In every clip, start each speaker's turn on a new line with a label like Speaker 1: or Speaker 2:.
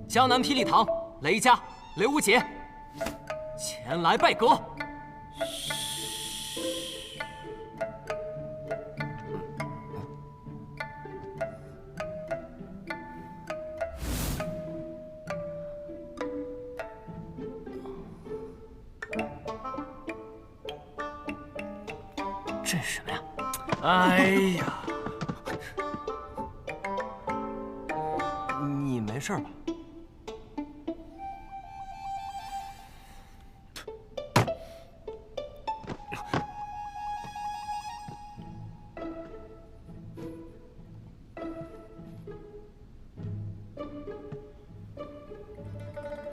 Speaker 1: 江南霹雳堂雷家、雷无节前来拜阁。这是什么呀？
Speaker 2: 哎呀，
Speaker 1: 你没事吧？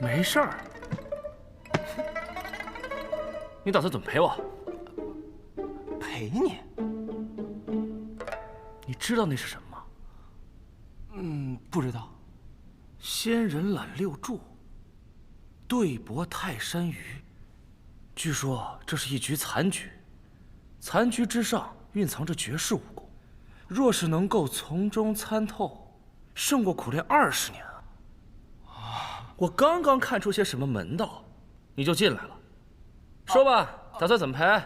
Speaker 2: 没事儿。你打算怎么赔我？
Speaker 1: 赔你？
Speaker 2: 你知道那是什么吗？
Speaker 1: 不知道。
Speaker 2: 仙人揽六柱，对搏泰山鱼。据说这是一局残局，残局之上蕴藏着绝世武功，若是能够从中参透，胜过苦练20年啊！我刚刚看出些什么门道，你就进来了。说吧，打算怎么赔？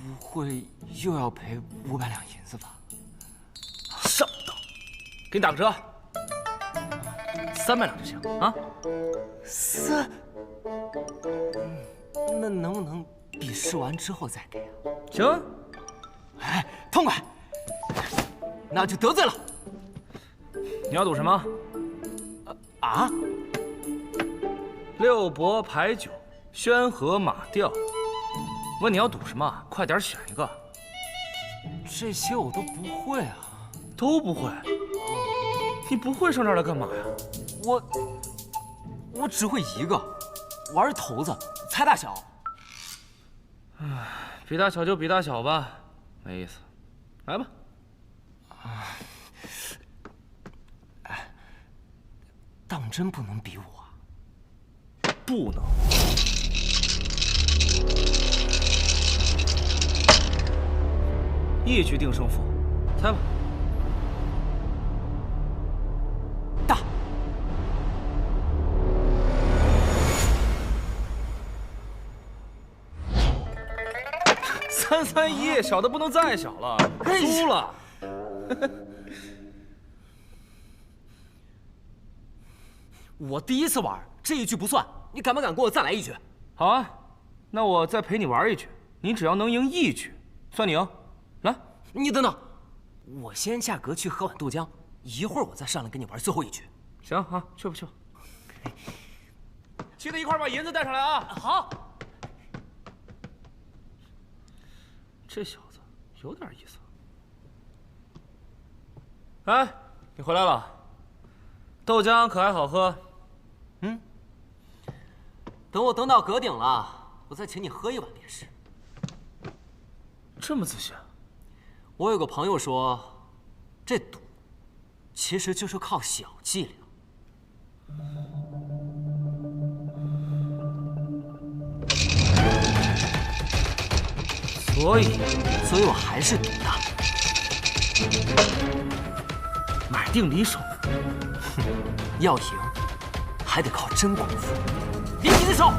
Speaker 1: 不会又要赔500两银子吧？
Speaker 2: 上当，给你打个折，300两就行啊。
Speaker 1: 那能不能比试完之后再给啊？
Speaker 2: 行，
Speaker 1: 哎，痛快，那就得罪了。
Speaker 2: 你要赌什么？
Speaker 1: 啊？
Speaker 2: 六博牌九，宣和马吊。问你要赌什么？快点选一个。
Speaker 1: 这些我都不会啊。
Speaker 2: 都不会？你不会上这儿来干嘛呀？
Speaker 1: 我只会一个，玩骰子，猜大小。
Speaker 2: 唉，比大小就比大小吧，没意思。来吧。
Speaker 1: 当真不能比我？
Speaker 2: 不能。一局定胜负，猜吧。
Speaker 1: 大。
Speaker 2: 331，小的不能再小了，输了。
Speaker 1: 我第一次玩，这一局不算。你敢不敢给我再来一局？
Speaker 2: 好啊，那我再陪你玩一局，你只要能赢一局，算你赢。来，
Speaker 1: 你等等，我先下阁去喝碗豆浆，一会儿我再上来跟你玩最后一局。
Speaker 2: 行啊，去吧去吧。记得一块儿把银子带上来啊。
Speaker 1: 好。
Speaker 2: 这小子有点意思。哎，你回来了，豆浆可还好喝？
Speaker 1: 等我登到阁顶了，我再请你喝一碗便是。
Speaker 2: 这么自信？
Speaker 1: 我有个朋友说，这赌其实就是靠小伎俩。所以我还是赌大。
Speaker 2: 买定离手。
Speaker 1: 要赢，还得靠真功夫。离你的手！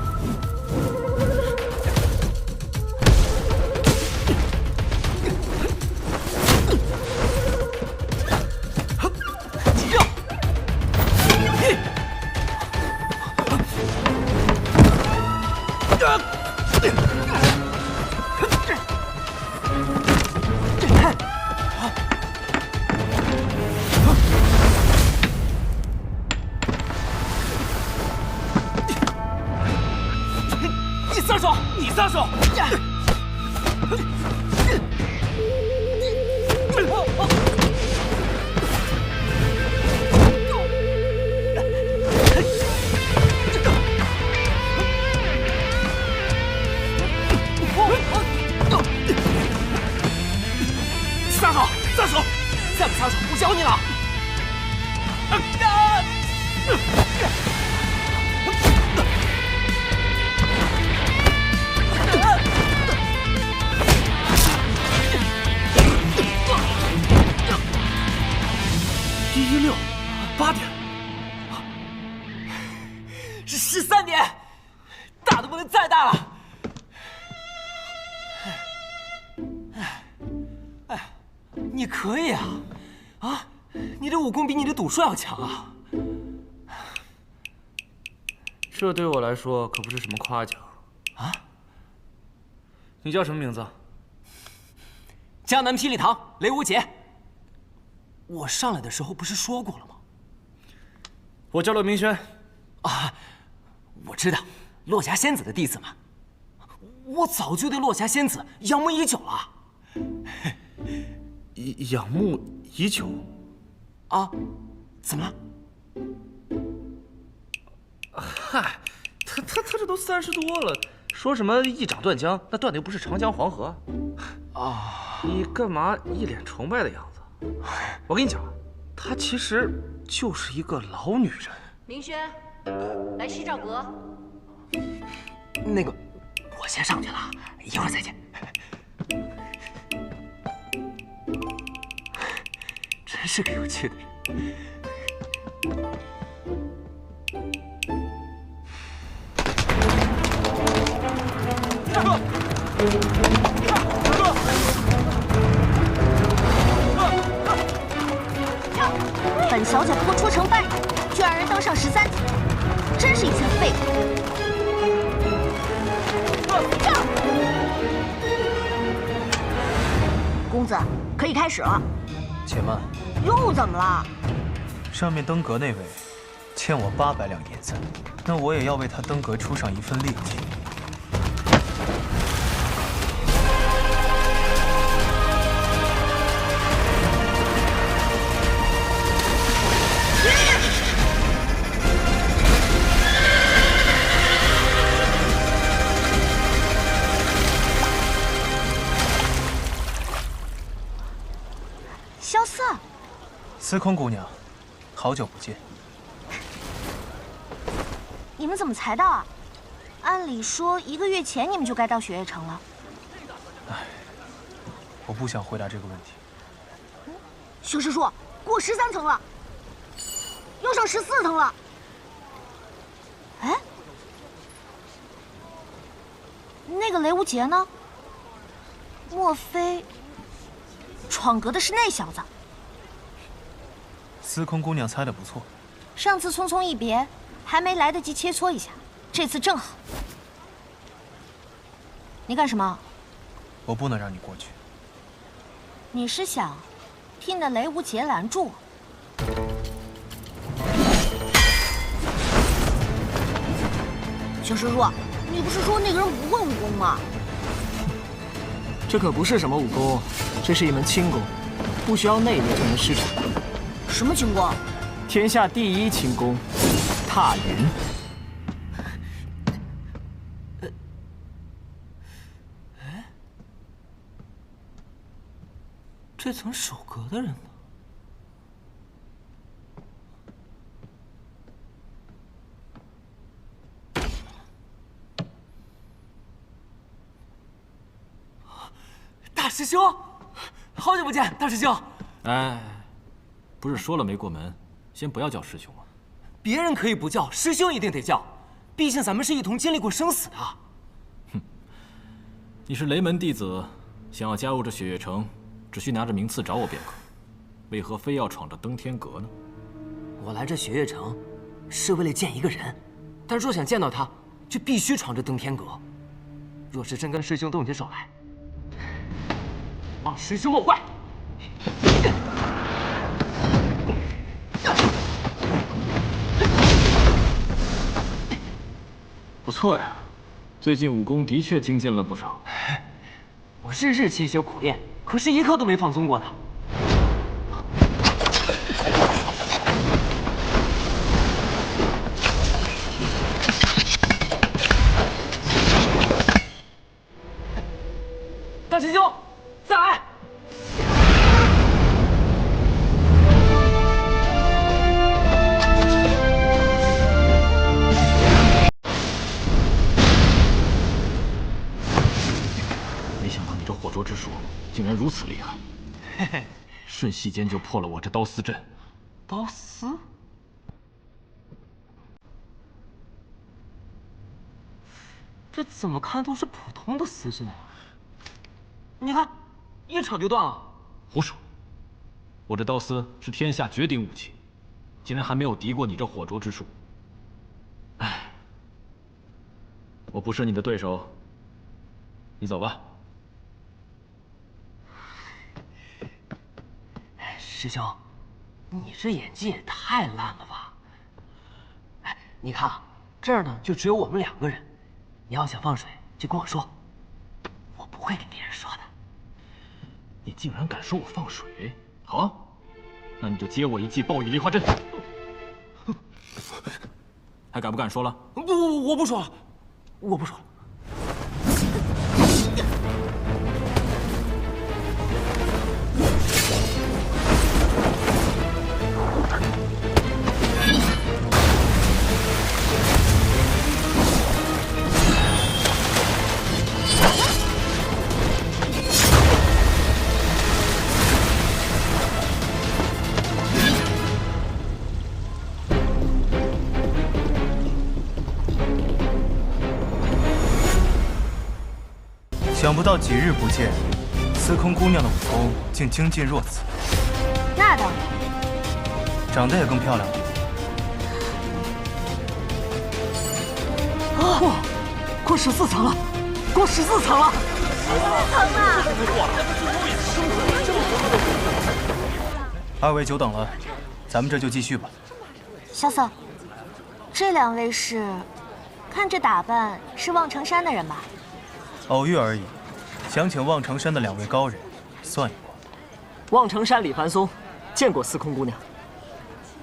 Speaker 1: 你撒手！撒手！再不撒手，我教你了！
Speaker 2: 116，8点，
Speaker 1: 是13点，大的不能再大了。哎，你可以啊，啊，你的武功比你的赌术要强啊。
Speaker 2: 这对我来说可不是什么夸奖
Speaker 1: 啊。
Speaker 2: 你叫什么名字？
Speaker 1: 江南霹雳堂雷无杰。我上来的时候不是说过了吗？
Speaker 2: 我叫骆明轩。
Speaker 1: 啊，我知道，落霞仙子的弟子嘛。我早就对落霞仙子仰慕已久了。
Speaker 2: 仰慕已久？
Speaker 1: 啊？怎么了？
Speaker 2: 嗨，他这都30多了，说什么一掌断江，那断的又不是长江黄河。
Speaker 1: 啊！
Speaker 2: 你干嘛一脸崇拜的样子？我跟你讲，她其实就是一个老女人。
Speaker 3: 明轩，来西照阁。
Speaker 1: 那个，我先上去了，一会儿再见。真是个有趣的人。大哥，
Speaker 3: 本小姐不过出城半日，就让人登上13级，真是一群废物。公子，可以开始了。
Speaker 1: 且慢，
Speaker 3: 又怎么了？
Speaker 4: 上面登阁那位欠我800两银子，那我也要为他登阁出上一份力气。
Speaker 3: 萧瑟，
Speaker 4: 司空姑娘，好久不见。
Speaker 3: 你们怎么才到啊？按理说1个月前你们就该到雪月城了。
Speaker 4: 我不想回答这个问题。
Speaker 3: 修士说过13层了，又上14层了。哎，那个雷无杰呢？莫非闯阁的是那小子？
Speaker 4: 司空姑娘猜得不错。
Speaker 3: 上次匆匆一别，还没来得及切磋一下，这次正好。你干什么？
Speaker 4: 我不能让你过去。
Speaker 3: 你是想替那雷无杰拦住我？萧师叔，你不是说那个人不会武功吗？
Speaker 1: 这可不是什么武功，这是一门轻功，不需要内力就能施展。
Speaker 3: 什么轻功？
Speaker 1: 天下第一轻功，踏云。这层守阁的人呢？大师兄，好久不见，大师兄。
Speaker 5: 哎，不是说了没过门，先不要叫师兄吗？
Speaker 1: 别人可以不叫，师兄一定得叫，毕竟咱们是一同经历过生死的。
Speaker 5: 哼，你是雷门弟子，想要加入这雪月城，只需拿着名次找我便可。为何非要闯着登天阁呢？
Speaker 1: 我来这雪月城，是为了见一个人，但若想见到他，就必须闯着登天阁。若是真跟师兄动起手来，望师兄莫怪。
Speaker 5: 不错呀，最近武功的确精进了不少。
Speaker 1: 我日日勤学苦练，可是一刻都没放松过呢。大师兄，再来！
Speaker 5: 没想到你这火灼之术竟然如此厉害，嘿嘿，瞬息间就破了我这刀丝阵。
Speaker 1: 刀丝？这怎么看都是普通的丝线啊！你看，一扯就断了。
Speaker 5: 胡说！我这刀丝是天下绝顶武器，竟然还没有敌过你这火灼之术。唉，我不是你的对手，你走吧。
Speaker 1: 师兄，你这演技也太烂了吧！哎，你看啊，这儿呢就只有我们2个人，你要想放水就跟我说，我不会跟别人说的。
Speaker 5: 你竟然敢说我放水？好啊，那你就接我一记暴雨梨花针。还敢不敢说了？
Speaker 1: 不，我不说了，我不说了。
Speaker 4: 想不到几日不见，司空姑娘的武功竟精进若此。
Speaker 3: 那当然，
Speaker 4: 长得也更漂亮了。
Speaker 1: 哇，过14层了，过14层了
Speaker 3: 14层了！
Speaker 4: 二位久等了，咱们这就继续吧。
Speaker 3: 萧瑟，这2位是，看这打扮是望城山的人吧？
Speaker 4: 偶遇而已，想请望城山的2位高人算一卦。
Speaker 1: 望城山李凡松见过司空姑娘。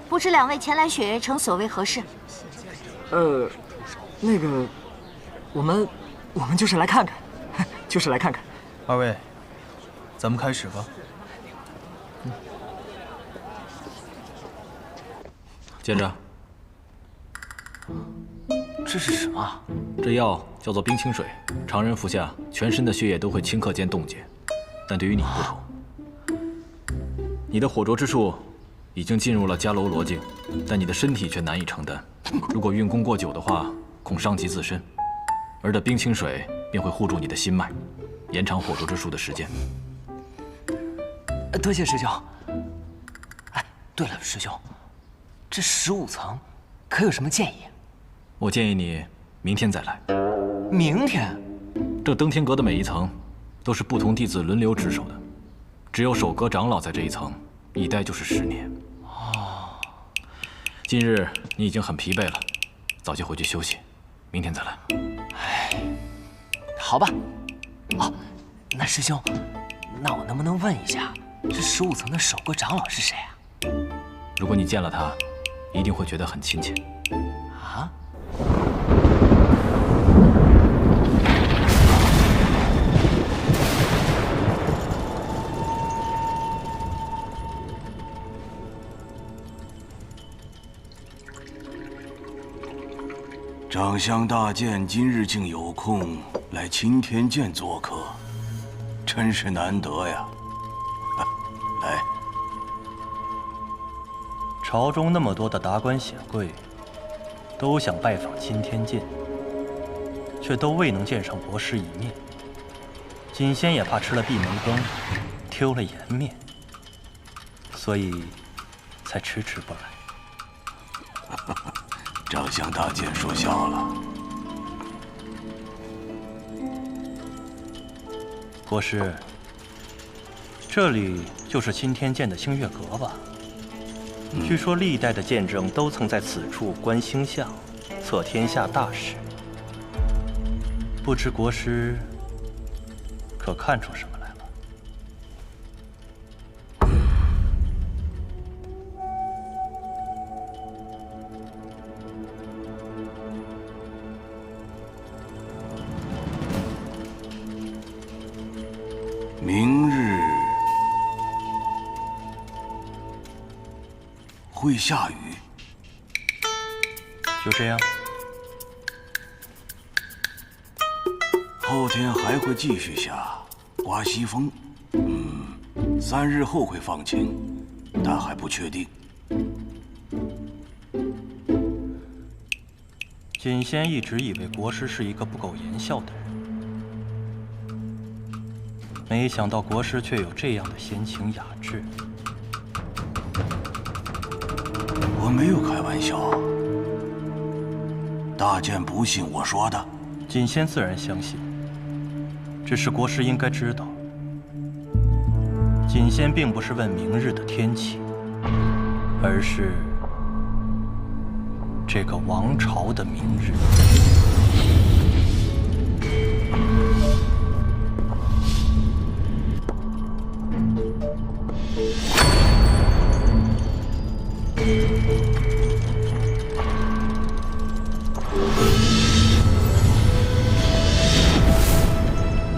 Speaker 3: 不知2位前来雪月城所为何事？
Speaker 1: 那个，我们就是来看看，就是来看看。
Speaker 4: 二位，咱们开始吧。
Speaker 5: 接着，
Speaker 1: 这是什么？
Speaker 5: 这药叫做冰清水，常人服下，全身的血液都会顷刻间冻结，但对于你不同，你的火灼之术已经进入了迦楼罗境，但你的身体却难以承担。如果运功过久的话，恐伤及自身。而这冰清水便会护住你的心脉，延长火灼之术的时间。
Speaker 1: 多谢师兄。哎，对了，师兄，这15层可有什么建议？
Speaker 5: 我建议你明天再来。
Speaker 1: 明天？
Speaker 5: 这登天阁的每一层都是不同弟子轮流值守的，只有守阁长老在这一层，一待就是10年。哦，今日你已经很疲惫了，早些回去休息，明天再来。
Speaker 1: 哎，好吧。哦，那师兄，那我能不能问一下，这15层的守阁长老是谁啊？
Speaker 5: 如果你见了他，一定会觉得很亲切。
Speaker 1: 啊？
Speaker 6: 长相大剑今日竟有空来青天剑做客，真是难得呀！来，
Speaker 7: 朝中那么多的达官显贵，都想拜访青天剑，却都未能见上国师一面。锦仙也怕吃了闭门羹，丢了颜面，所以才迟迟不来。
Speaker 6: 长相大剑说笑了。
Speaker 7: 国师，这里就是青天剑的星月阁吧？据说历代的剑圣都曾在此处观星象，测天下大事。不知国师可看出什么来了？
Speaker 6: 明日会下雨。
Speaker 7: 就这样。
Speaker 6: 后天还会继续下，刮西风。3日后会放晴，但还不确定。
Speaker 7: 锦仙一直以为国师是一个不苟言笑的人，没想到国师却有这样的闲情雅致。
Speaker 6: 我没有开玩笑，大剑不信我说的。
Speaker 7: 锦仙自然相信，只是国师应该知道，锦仙并不是问明日的天气，而是这个王朝的明日。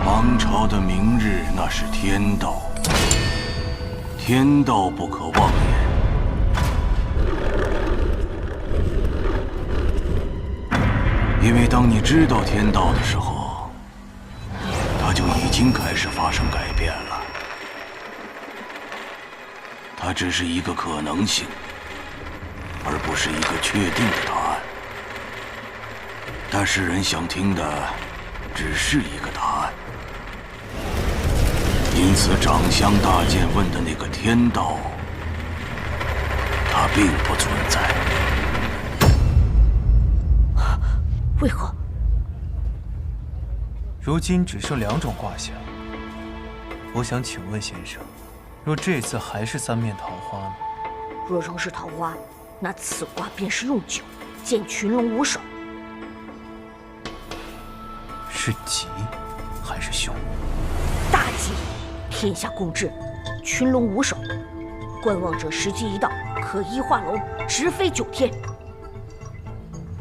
Speaker 6: 王朝的明日，那是天道，天道不可妄言。因为当你知道天道的时候，它就已经开始发生改变了。它只是一个可能性，而不是一个确定的答案。但世人想听的只是一个答案。因此，长相大剑问的那个天道，它并不存在。
Speaker 3: 为何？
Speaker 4: 如今只剩2种卦象，我想请问先生，若这次还是3面桃花呢？
Speaker 3: 若仍是桃花，那此卦便是用九见群龙无首。
Speaker 4: 是吉还是凶？
Speaker 3: 大吉！天下共治，群龙无首。观望者时机一到，可一化龙，直飞9天。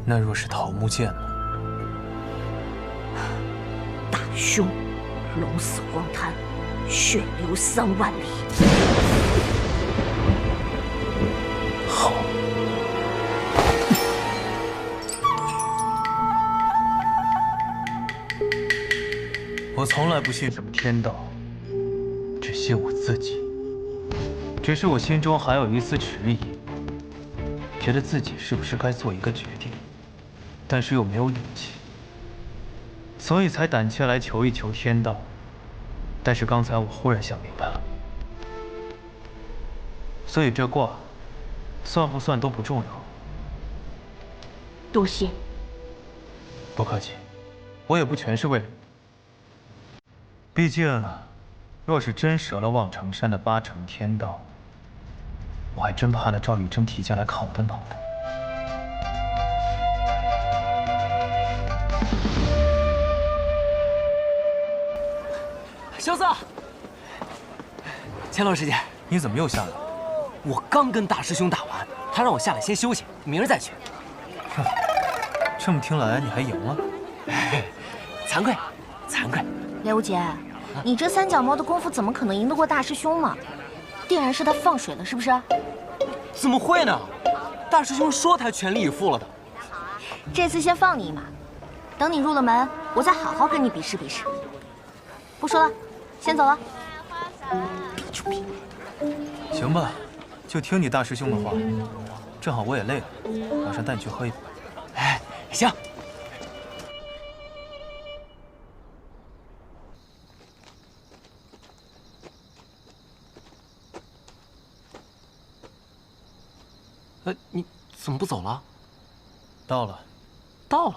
Speaker 4: 那若是桃木剑呢？
Speaker 3: 大凶，龙死荒滩，血流3万里。
Speaker 4: 好。我从来不信什么天道，只信我自己。只是我心中还有一丝迟疑，觉得自己是不是该做一个决定，但是又没有勇气，所以才胆怯来求一求天道。但是刚才我忽然想明白了，所以这卦算不算都不重要。
Speaker 3: 多谢。
Speaker 4: 不客气，我也不全是为了你。毕竟，若是真折了望城山的8成天道，我还真怕那赵玉珍提前来看我的脑袋。
Speaker 1: 萧四，乾隆师姐，
Speaker 4: 你怎么又下来了？
Speaker 1: 我刚跟大师兄打完，他让我下来先休息，明儿再去。
Speaker 4: 这么听来，你还赢了？
Speaker 1: 惭愧，惭愧。
Speaker 3: 雷无节，你这3脚猫的功夫怎么可能赢得过大师兄嘛？定然是他放水了，是不是？
Speaker 1: 怎么会呢？大师兄说他全力以赴了的。
Speaker 3: 这次先放你一马，等你入了门，我再好好跟你比试比试。不说了，先走了。比就比。
Speaker 4: 行吧，就听你大师兄的话。正好我也累了，马上带你去喝一杯。
Speaker 1: 哎，行。你怎么不走了？
Speaker 4: 到了。
Speaker 1: 到了。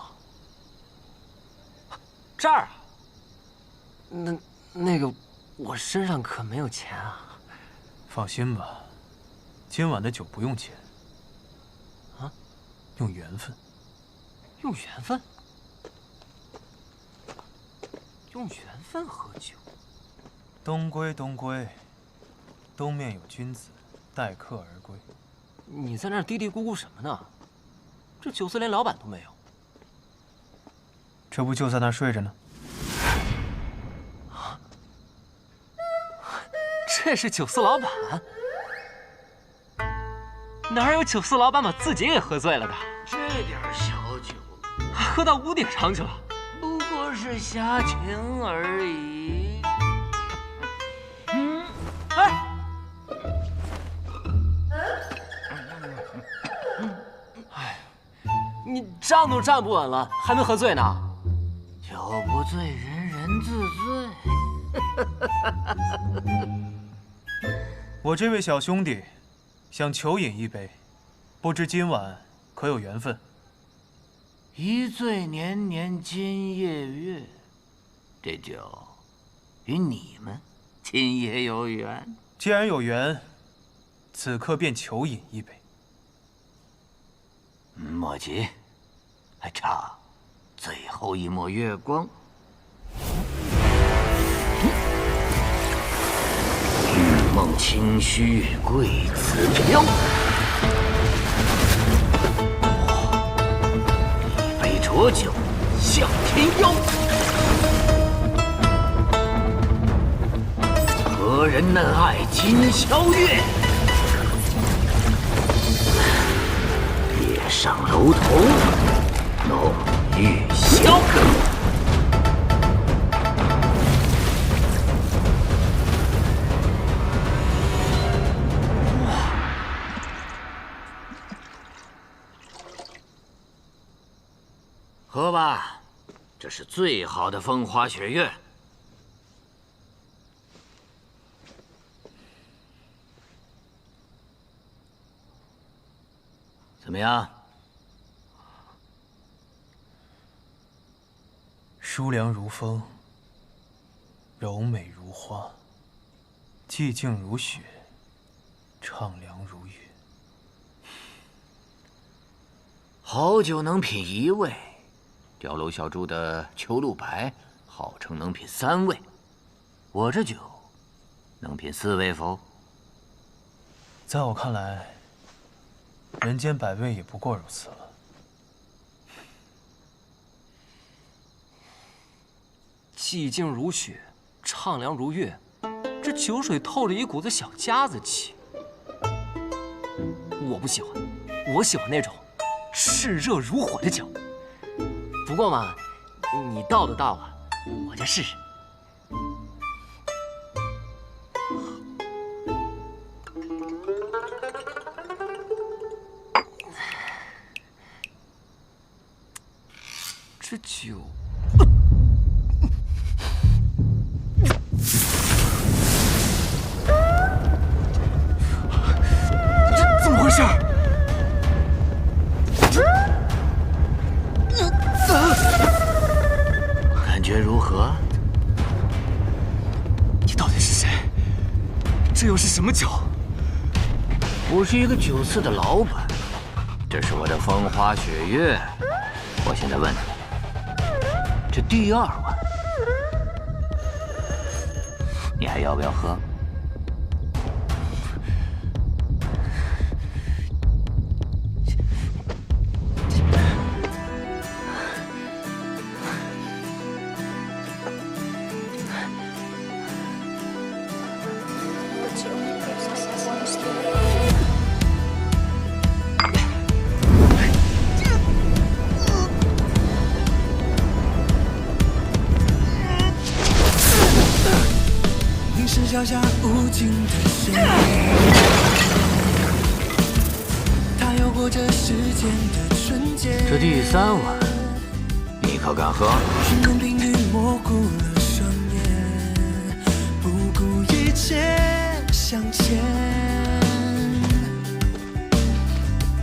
Speaker 1: 这儿啊？那个，我身上可没有钱啊。
Speaker 4: 放心吧，今晚的酒不用钱。
Speaker 1: 啊？
Speaker 4: 用缘分。
Speaker 1: 用缘分？用缘分喝酒？
Speaker 4: 东归东归，东面有君子，待客而归。
Speaker 1: 你在那儿嘀嘀咕咕什么呢？这酒肆连老板都没有。
Speaker 4: 这不就在那儿睡着呢？
Speaker 1: 啊！这是酒肆老板？哪有酒肆老板把自己给喝醉了的？
Speaker 8: 这点小酒，
Speaker 1: 喝到屋顶上去了。
Speaker 8: 不过是瞎情而已。
Speaker 1: 哎！站都站不稳了，还能喝醉呢？
Speaker 8: 酒不醉人人自醉。
Speaker 4: 我这位小兄弟想求饮一杯，不知今晚可有缘分？
Speaker 8: 一醉年年今夜月，这酒与你们今夜有缘。
Speaker 4: 既然有缘，此刻便求饮一杯。
Speaker 8: 莫急，还差最后一抹月光。玉梦清虚贵此飘，一杯浊酒向天邀。何人能爱今宵月？夜上楼头弄玉箫。喝吧，这是最好的风花雪月。怎么样？
Speaker 4: 舒凉如风，柔美如花，寂静如雪，畅凉如月。
Speaker 8: 好酒能品一味，碉楼小筑的秋露白号称能品3味，我这酒能品4味否？
Speaker 4: 在我看来，人间百味也不过如此了。
Speaker 1: 寂静如雪，畅凉如月，这酒水透着一股子小家子气。我不喜欢，我喜欢那种炽热如火的酒。不过嘛，你倒都倒了，我就试试。这酒，这怎么回事？
Speaker 8: 感觉如何？
Speaker 1: 你到底是谁？这又是什么酒？
Speaker 8: 我是一个酒肆的老板，这是我的风花雪月。我现在问你，这第2碗，你还要不要喝？
Speaker 9: 脚下无尽的深渊，它游过这世间的纯洁。
Speaker 8: 这第3碗，你可敢喝？
Speaker 9: 寻梦冰雨模糊了双眼，不顾一切向前，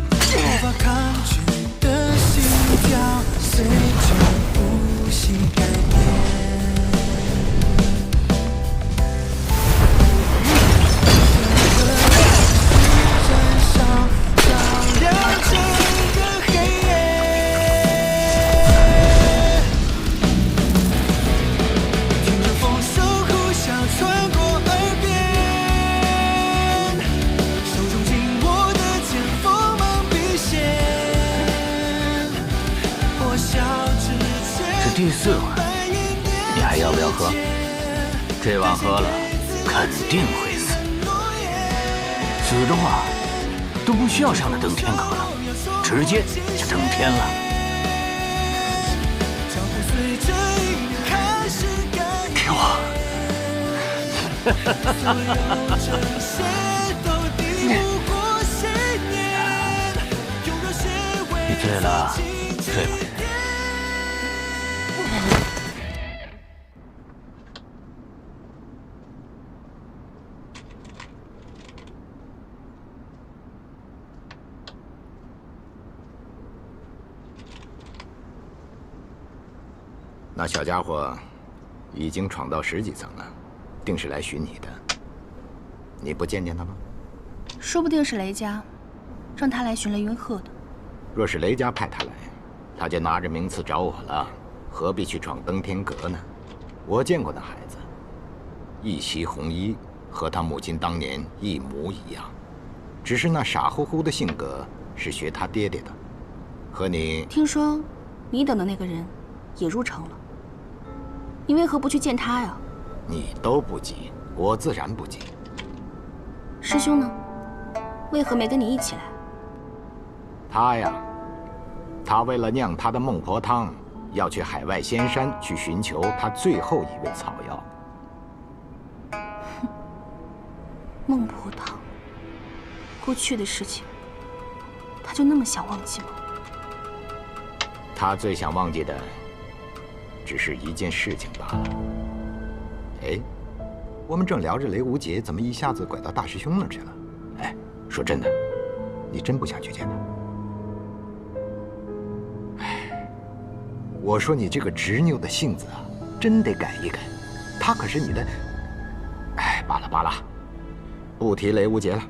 Speaker 9: 无法抗拒的心跳，随着呼吸改变。
Speaker 8: 第4碗，你还要不要喝？这碗喝了，肯定会死。死的话，都不需要上那登天阁了，直接就登天了。给我！你醉了，睡吧。
Speaker 10: 那小家伙已经闯到10几层了，定是来寻你的。你不见见他吗？
Speaker 11: 说不定是雷家让他来寻雷云鹤的。
Speaker 10: 若是雷家派他来，他就拿着名次找我了，何必去闯登天阁呢？我见过那孩子，一袭红衣，和他母亲当年一模一样，只是那傻乎乎的性格是学他爹爹的，和你……
Speaker 11: 听说你等的那个人也入城了，你为何不去见他呀？
Speaker 10: 你都不急，我自然不急。
Speaker 11: 师兄呢？为何没跟你一起来？
Speaker 10: 他呀，他为了酿他的孟婆汤，要去海外仙山去寻求他最后一味草药。
Speaker 11: 哼，孟婆汤，过去的事情，他就那么想忘记吗？
Speaker 10: 他最想忘记的，只是一件事情罢了。哎，我们正聊着雷无节，怎么一下子拐到大师兄那儿去了？哎，说真的，你真不想去见他？哎，我说你这个执拗的性子啊，真得改一改。他可是你的……哎，罢了罢了，不提雷无节了。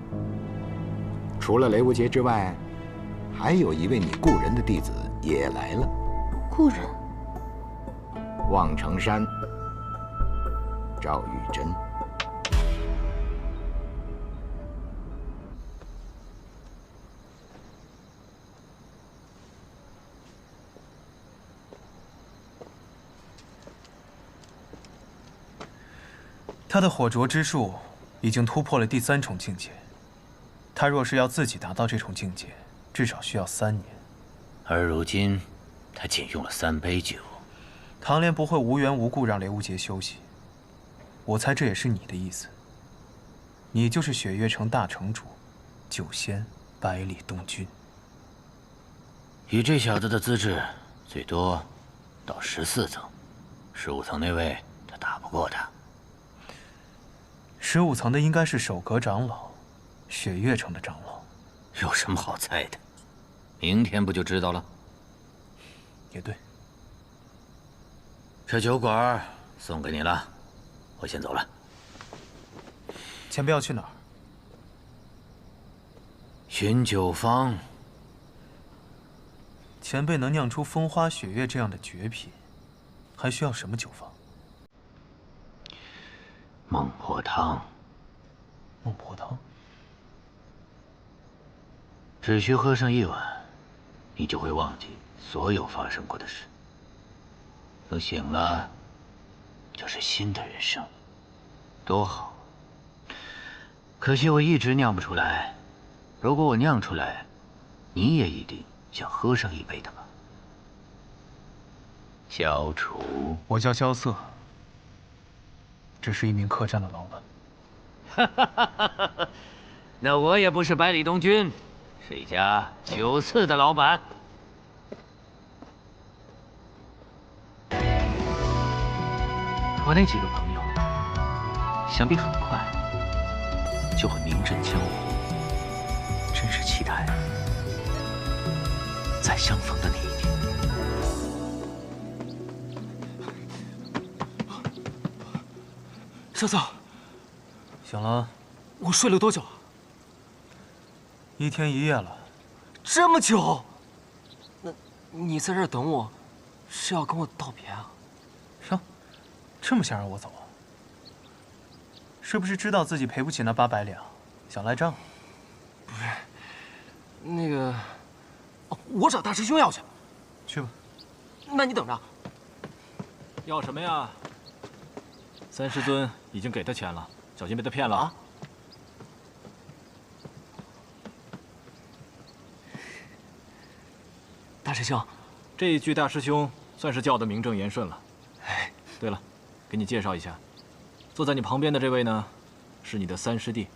Speaker 10: 除了雷无节之外，还有一位你故人的弟子也来了。
Speaker 11: 故人？
Speaker 10: 望城山，赵玉珍。
Speaker 4: 他的火灼之术已经突破了第3重境界。他若是要自己达到这重境界，至少需要3年。
Speaker 8: 而如今，他仅用了3杯酒。
Speaker 4: 唐莲不会无缘无故让雷无节休息。我猜这也是你的意思。你就是雪月城大城主，酒仙百里东君。
Speaker 8: 以这小子的资质，最多到14层，15层那位他打不过他。
Speaker 4: 15层的应该是守阁长老，雪月城的长老。
Speaker 8: 有什么好猜的？明天不就知道了？
Speaker 4: 也对。
Speaker 8: 这酒馆送给你了，我先走了。
Speaker 4: 前辈要去哪儿？
Speaker 8: 寻酒坊。
Speaker 4: 前辈能酿出风花雪月这样的绝品，还需要什么酒坊？
Speaker 8: 孟婆汤，
Speaker 4: 孟婆汤，
Speaker 8: 只需喝上1碗，你就会忘记所有发生过的事。等醒了，就是新的人生，多好！可惜我一直酿不出来。如果我酿出来，你也一定想喝上一杯的吧？萧楚，
Speaker 4: 我叫萧瑟。 只是一名客栈的老板。
Speaker 8: 那我也不是百里东君，是一家酒肆的老板。我那几个朋友，想必很快就会名震江湖。真是期待再相逢的那一天。
Speaker 1: 瑟瑟，
Speaker 4: 醒了？
Speaker 1: 我睡了多久啊
Speaker 4: ？1天1夜了。
Speaker 1: 这么久？那你在这儿等我，是要跟我道别啊？
Speaker 4: 哟，这么想让我走啊？是不是知道自己赔不起那800两，想赖账？
Speaker 1: 不是，那个，哦，我找大师兄要去。
Speaker 4: 去吧。
Speaker 1: 那你等着。
Speaker 5: 要什么呀？ 三师尊已经给他钱了，小心被他骗了啊！
Speaker 1: 大师兄，
Speaker 5: 这一句大师兄算是叫得名正言顺了。哎，对了，给你介绍一下，坐在你旁边的这位呢，是你的3师弟。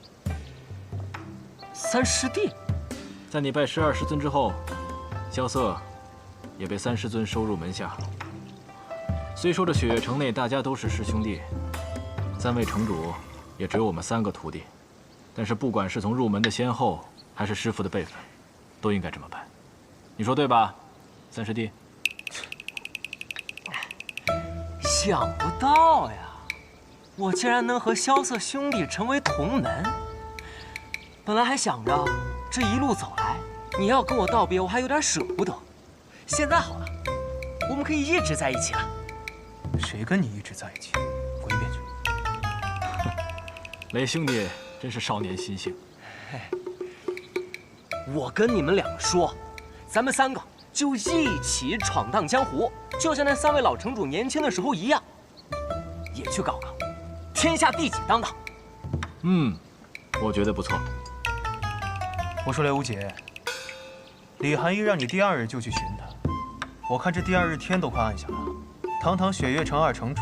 Speaker 1: 3师弟，
Speaker 5: 在你拜12师尊之后，萧瑟也被三师尊收入门下。虽说这雪月城内大家都是师兄弟，3位城主也只有我们3个徒弟，但是不管是从入门的先后，还是师傅的辈分，都应该这么办。你说对吧，三师弟？
Speaker 1: 想不到呀，我竟然能和萧瑟兄弟成为同门。本来还想着这一路走来，你要跟我道别，我还有点舍不得。现在好了，我们可以一直在一起了。
Speaker 4: 谁跟你一直在一起？滚一边去！
Speaker 5: 雷兄弟真是少年心性。
Speaker 1: 我跟你们2个说，咱们3个就一起闯荡江湖，就像那3位老城主年轻的时候一样，也去搞搞天下第几当当。
Speaker 5: 我觉得不错。
Speaker 4: 我说雷无节，李寒衣让你第2日就去寻他，我看这第2日天都快暗下了。堂堂雪月城2城主，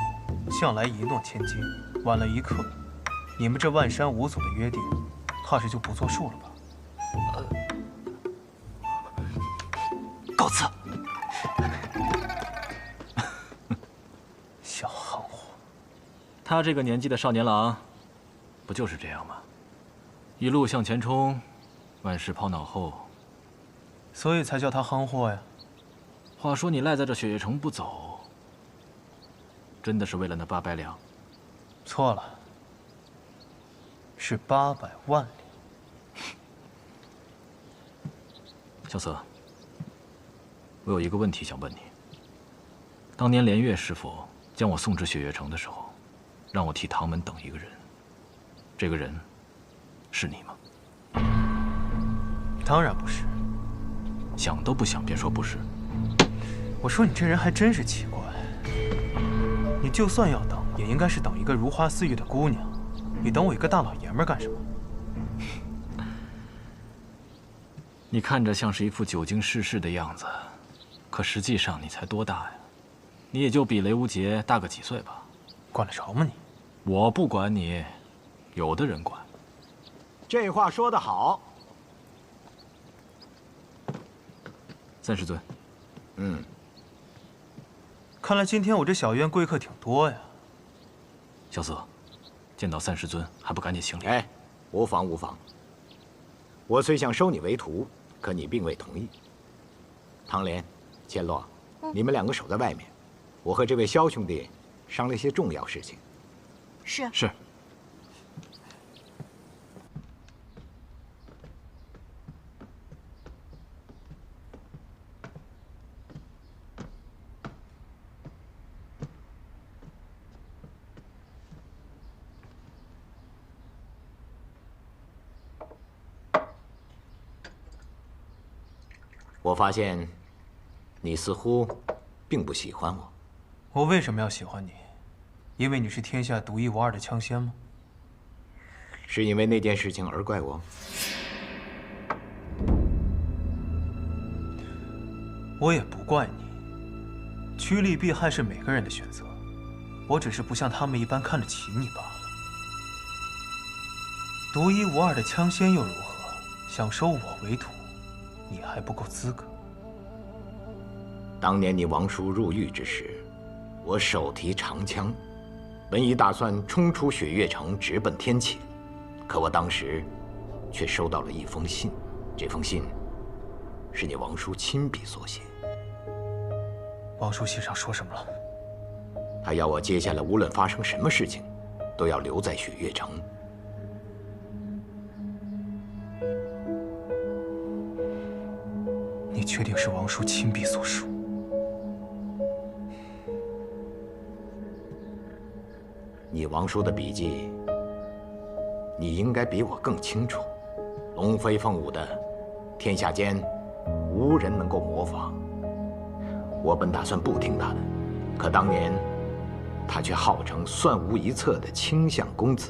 Speaker 4: 向来一诺千金，晚了1刻，你们这万山无阻的约定，怕是就不作数了吧？
Speaker 1: 告辞。
Speaker 4: 小憨货，
Speaker 5: 他这个年纪的少年郎，不就是这样吗？一路向前冲，万事抛脑后。
Speaker 4: 所以才叫他憨货呀。
Speaker 5: 话说你赖在这雪月城不走，真的是为了那800两？
Speaker 4: 错了，是800万两。
Speaker 5: 萧瑟，我有一个问题想问你。当年连月师傅将我送至雪月城的时候，让我替唐门等一个人，这个人是你吗？
Speaker 4: 当然不是。
Speaker 5: 想都不想便说不是。
Speaker 4: 我说你这人还真是奇怪，你就算要等，也应该是等一个如花似玉的姑娘，你等我一个大老爷们干什么？
Speaker 5: 你看着像是一副久经世事的样子，可实际上你才多大呀？你也就比雷无节大个几岁吧。
Speaker 4: 管得着吗你？
Speaker 5: 我不管你，有的人管。
Speaker 10: 这话说得好。
Speaker 5: 三师尊。
Speaker 4: 看来今天我这小院贵客挺多呀。
Speaker 5: 萧瑟，见到三师尊还不赶紧行礼？
Speaker 10: 哎，无妨无妨。我虽想收你为徒，可你并未同意。唐莲、千洛，你们2个守在外面，我和这位萧兄弟商量一些重要事情。
Speaker 3: 是。
Speaker 5: 是。
Speaker 10: 我发现，你似乎并不喜欢我。
Speaker 4: 我为什么要喜欢你？因为你是天下独一无二的枪仙吗？
Speaker 10: 是因为那件事情而怪我？
Speaker 4: 我也不怪你。趋利避害是每个人的选择，我只是不像他们一般看得起你罢了。独一无二的枪仙又如何？想收我为徒，你还不够资格。
Speaker 10: 当年你王叔入狱之时，我手提长枪，本已打算冲出雪月城，直奔天启，可我当时却收到了一封信。这封信是你王叔亲笔所写。
Speaker 4: 王叔信上说什么了？
Speaker 10: 他要我接下来无论发生什么事情，都要留在雪月城。
Speaker 4: 你确定是王叔亲笔所书？
Speaker 10: 你王叔的笔记，你应该比我更清楚。龙飞凤舞的，天下间无人能够模仿。我本打算不听他的，可当年他却号称算无一策的卿相公子。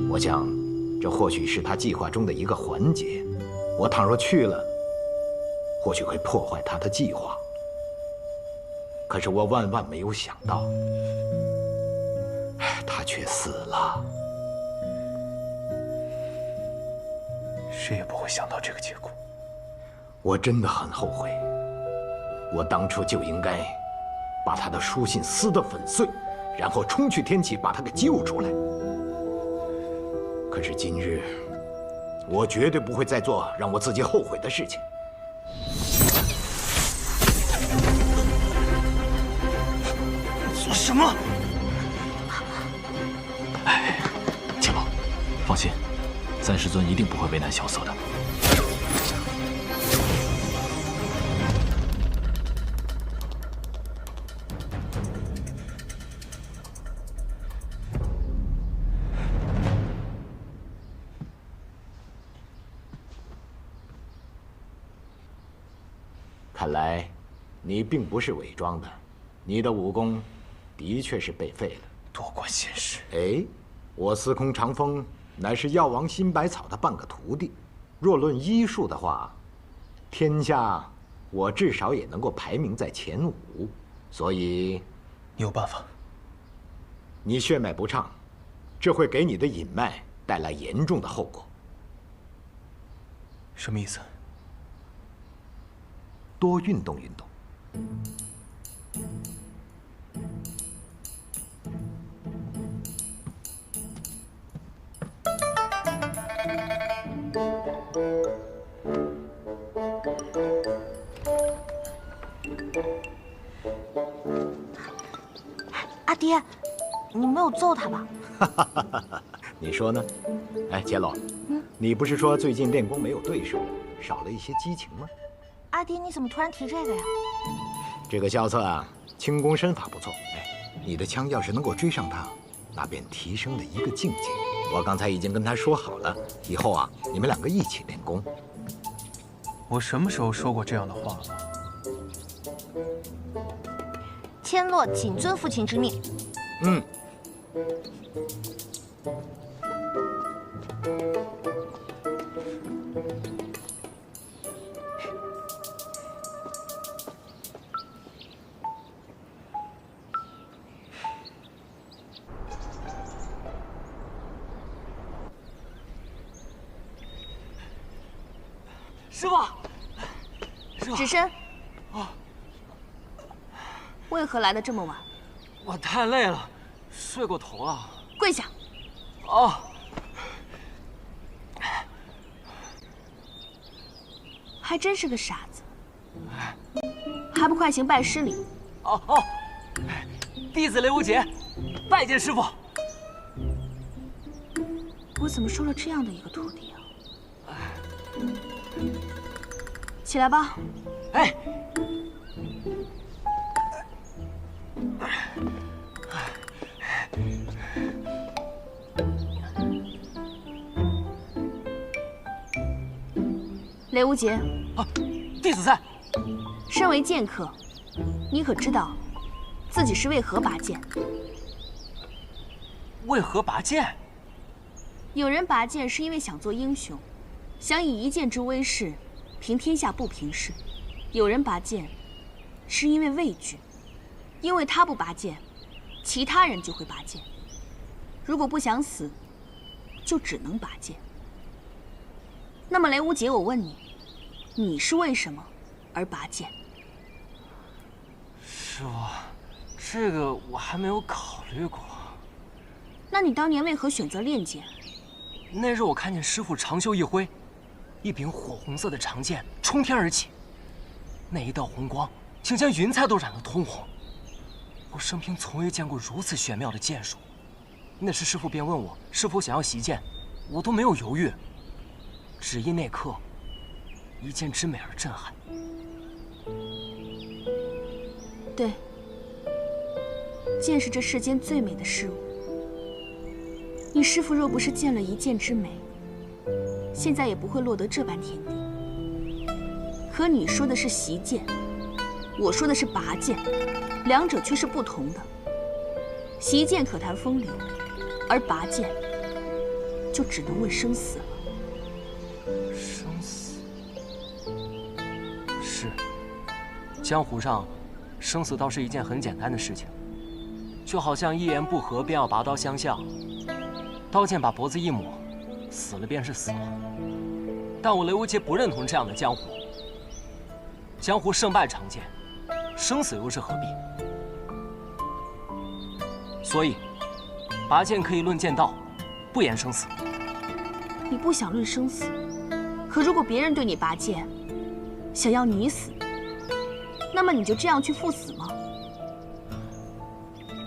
Speaker 10: 我想，这或许是他计划中的一个环节。我倘若去了，或许会破坏他的计划。可是我万万没有想到，他却死了。
Speaker 4: 谁也不会想到这个结果。
Speaker 10: 我真的很后悔。我当初就应该把他的书信撕得粉碎，然后冲去天启把他给救出来。可是今日，我绝对不会再做让我自己后悔的事情。
Speaker 2: 做什么？
Speaker 5: 千老，放心，三师尊一定不会为难小色的。
Speaker 10: 看来，你并不是伪装的，你的武功的确是被废了。
Speaker 2: 多管闲事！
Speaker 10: 哎，我司空长风乃是药王辛百草的半个徒弟，若论医术的话，天下我至少也能够排名在前5。所以，
Speaker 2: 有办法。
Speaker 10: 你血脉不畅，这会给你的隐脉带来严重的后果。
Speaker 2: 什么意思？
Speaker 10: 多运动运动。
Speaker 3: 阿爹，你没有揍他吧？
Speaker 10: 你说呢？哎，杰罗，你不是说最近练功没有对手，少了一些激情吗？
Speaker 3: 阿爹，你怎么突然提这个呀？
Speaker 10: 这个萧策啊，轻功身法不错。哎，你的枪要是能够追上他，那便提升了一个境界。我刚才已经跟他说好了，以后啊，你们2个一起练功。
Speaker 2: 我什么时候说过这样的话了？
Speaker 3: 千洛谨遵父亲之命。
Speaker 10: 嗯。
Speaker 1: 师傅，师傅，
Speaker 11: 只身。为何来的这么晚？
Speaker 1: 我太累了，睡过头了。
Speaker 11: 跪下。
Speaker 1: 哦。
Speaker 11: 还真是个傻子，还不快行拜师礼！
Speaker 1: 哦，弟子雷无节，拜见师傅。
Speaker 11: 我怎么收了这样的一个徒弟啊？起来吧。
Speaker 1: 哎。
Speaker 11: 雷无节，
Speaker 1: 弟子在。
Speaker 11: 身为剑客，你可知道自己是为何拔剑？
Speaker 1: 为何拔剑？
Speaker 11: 有人拔剑是因为想做英雄，想以一剑之威势平天下不平事；有人拔剑是因为畏惧，因为他不拔剑，其他人就会拔剑。如果不想死，就只能拔剑。那么雷无节，我问你，你是为什么而拔剑？
Speaker 1: 师傅，这个我还没有考虑过。
Speaker 11: 那你当年为何选择练剑？
Speaker 1: 那日我看见师傅长袖一挥，一柄火红色的长剑冲天而起，那一道红光竟将云彩都染得通红。我生平从未见过如此玄妙的剑术。那时师傅便问我是否想要习剑，我都没有犹豫，只因那刻一剑之美而震撼。
Speaker 11: 对，剑是这世间最美的事物。你师父若不是见了一剑之美，现在也不会落得这般田地。可你说的是习剑，我说的是拔剑，两者却是不同的。习剑可谈风流，而拔剑就只能问生死了。
Speaker 1: 生死是，江湖上生死倒是一件很简单的事情，就好像一言不合便要拔刀相向，刀剑把脖子一抹，死了便是死了。但我雷无节不认同这样的江湖。江湖胜败常见，生死又是何必？所以，拔剑可以论剑道，不言生死。
Speaker 11: 你不想论生死，可如果别人对你拔剑，想要你死，那么你就这样去赴死吗？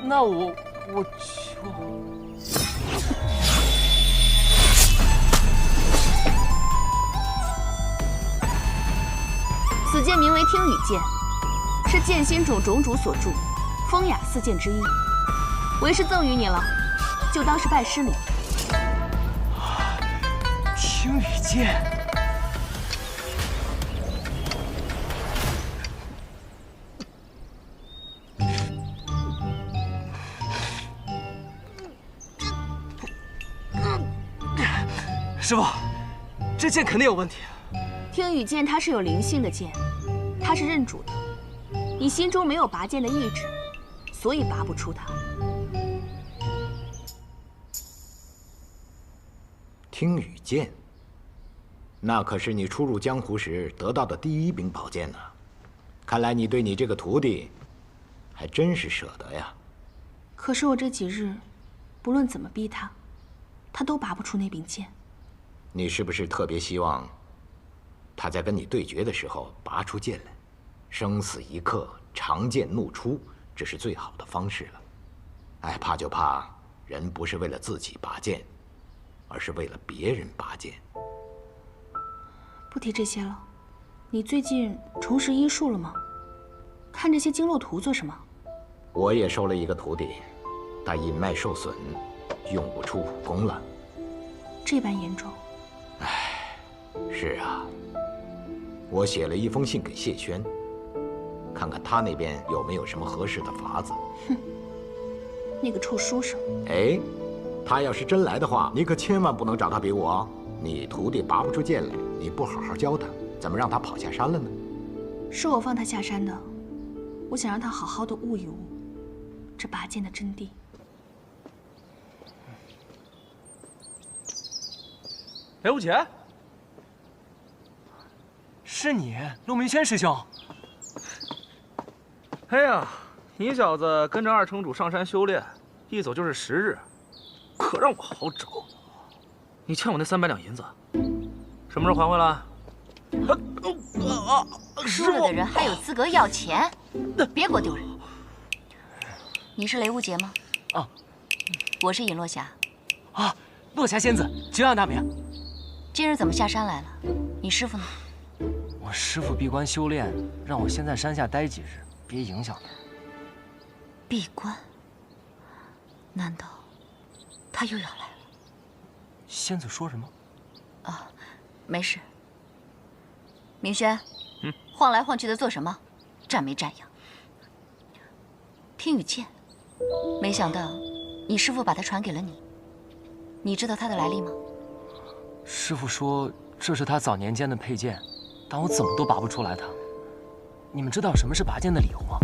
Speaker 1: 那我就……
Speaker 11: 此剑名为听雨剑，是剑心种种主所著，风雅四剑之一。为师赠予你了，就当是拜师礼。
Speaker 1: 听雨剑。师傅，这剑肯定有问题。
Speaker 11: 听雨剑它是有灵性的剑，它是认主的。你心中没有拔剑的意志，所以拔不出它。
Speaker 10: 听雨剑，那可是你初入江湖时得到的第一柄宝剑呢。看来你对你这个徒弟，还真是舍得呀。
Speaker 11: 可是我这几日，不论怎么逼他，他都拔不出那柄剑。
Speaker 10: 你是不是特别希望他在跟你对决的时候拔出剑来？生死一刻，长剑怒出，这是最好的方式了。哎，怕就怕人不是为了自己拔剑，而是为了别人拔剑。
Speaker 11: 不提这些了，你最近重拾医术了吗？看这些经络图做什么？
Speaker 10: 我也收了一个徒弟，他阴脉受损，用不出武功了。
Speaker 11: 这般严重？
Speaker 10: 唉，是啊。我写了一封信给谢轩，看看他那边有没有什么合适的法子。
Speaker 11: 哼，那个臭书生。
Speaker 10: 哎，他要是真来的话，你可千万不能找他比武啊！你徒弟拔不出剑来，你不好好教他，怎么让他跑下山了呢？
Speaker 11: 是我放他下山的，我想让他好好的悟一悟这拔剑的真谛。
Speaker 2: 雷无杰，
Speaker 1: 是你，陆明轩师兄。
Speaker 2: 哎呀，你小子跟着二城主上山修炼，一走就是10日，可让我好找。你欠我那300两银子，什么时候还回来？
Speaker 3: 输了的人还有资格要钱？别给我丢人！你是雷无杰吗？
Speaker 1: 啊，
Speaker 3: 我是尹落霞。
Speaker 1: 啊，落霞仙子，久仰大名。
Speaker 3: 今日怎么下山来了？你师傅呢？
Speaker 1: 我师傅闭关修炼，让我先在山下待几日，别影响他。
Speaker 3: 闭关？难道他又要来了？
Speaker 1: 仙子说什么？
Speaker 3: 啊，没事。明轩，晃来晃去的做什么？站没站样？听雨剑，没想到你师傅把他传给了你。你知道他的来历吗？
Speaker 1: 师傅说这是他早年间的佩剑，但我怎么都拔不出来它。你们知道什么是拔剑的理由吗？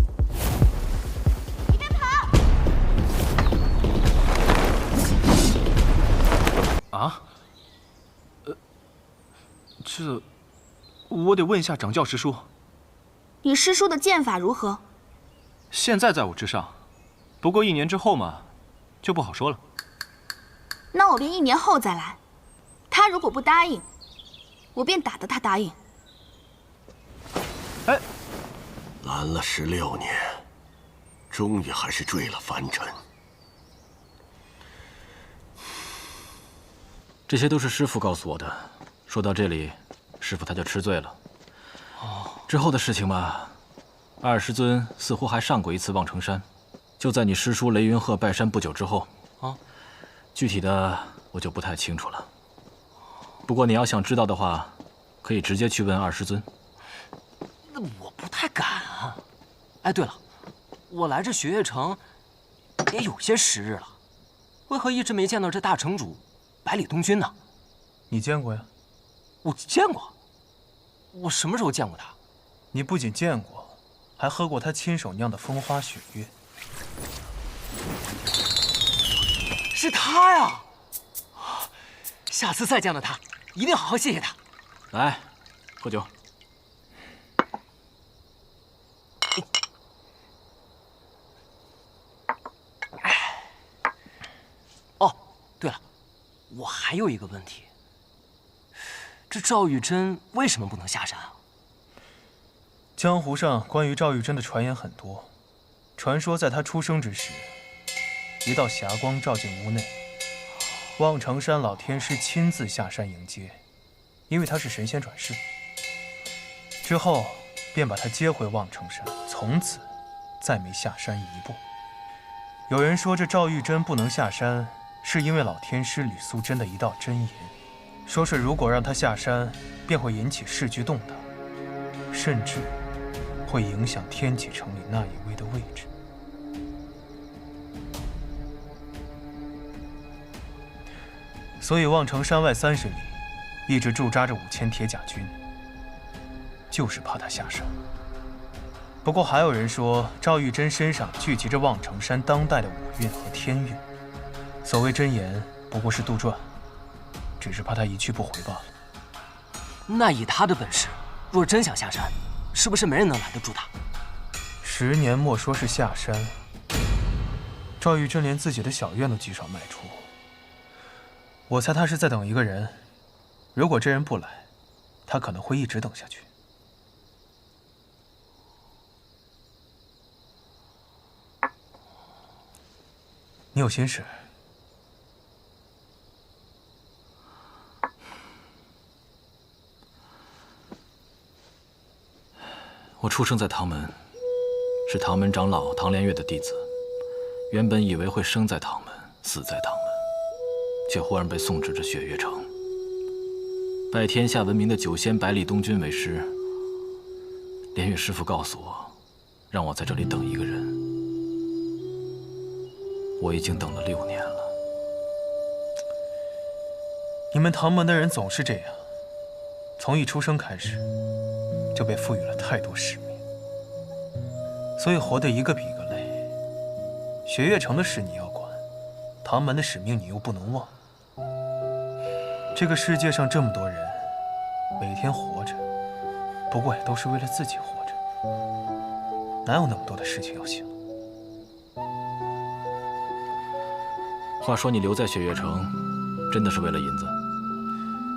Speaker 3: 你别跑！
Speaker 12: 啊？这我得问一下掌教师叔。
Speaker 11: 你师叔的剑法如何？
Speaker 12: 现在在我之上，不过1年之后嘛，就不好说了。
Speaker 11: 那我便1年后再来。他如果不答应，我便打得他答应。
Speaker 12: 哎，
Speaker 13: 拦了16年，终于还是坠了凡尘。
Speaker 5: 这些都是师傅告诉我的。说到这里，师傅他就吃醉了。之后的事情嘛，二师尊似乎还上过一次望城山，就在你师叔雷云鹤拜山不久之后。具体的我就不太清楚了。不过你要想知道的话，可以直接去问二师尊。
Speaker 1: 那我不太敢啊。哎，对了，我来这雪月城也有些时日了，为何一直没见到这大城主百里东君呢？
Speaker 4: 你见过呀？
Speaker 1: 我见过。我什么时候见过他？
Speaker 4: 你不仅见过，还喝过他亲手酿的风花雪月。
Speaker 1: 是他呀！下次再见到他，一定好好谢谢他。
Speaker 5: 来，喝酒。
Speaker 1: 我还有一个问题，这赵玉珍为什么不能下山啊？
Speaker 4: 江湖上关于赵玉珍的传言很多，传说在她出生之时，一道霞光照进屋内，望城山老天师亲自下山迎接，因为她是神仙转世。之后便把她接回望城山，从此再没下山一步。有人说这赵玉珍不能下山，是因为老天师吕素贞的一道真言，说是如果让她下山，便会引起市局动荡，甚至会影响天启城里那一位的位置。所以望城山外30里一直驻扎着5000铁甲军，就是怕他下山。不过还有人说，赵玉珍身上聚集着望城山当代的武运和天运，所谓真言不过是杜撰，只是怕他一去不回罢了。
Speaker 1: 那以他的本事，若真想下山，是不是没人能拦得住他
Speaker 4: ？10年莫说是下山，赵玉珍连自己的小院都极少迈出。我猜他是在等一个人，如果这人不来，他可能会一直等下去。你有心事？
Speaker 5: 我出生在唐门，是唐门长老唐连月的弟子。原本以为会生在唐门，死在唐门，却忽然被送至这雪月城，拜天下闻名的九仙百里东君为师。连月师傅告诉我，让我在这里等一个人。我已经等了6年了。
Speaker 4: 你们唐门的人总是这样，从一出生开始，就被赋予了太多使命，所以活得一个比一个累。雪月城的事你要管，唐门的使命你又不能忘。这个世界上这么多人，每天活着，不过也都是为了自己活着，哪有那么多的事情要想？
Speaker 5: 话说你留在雪月城，真的是为了银子？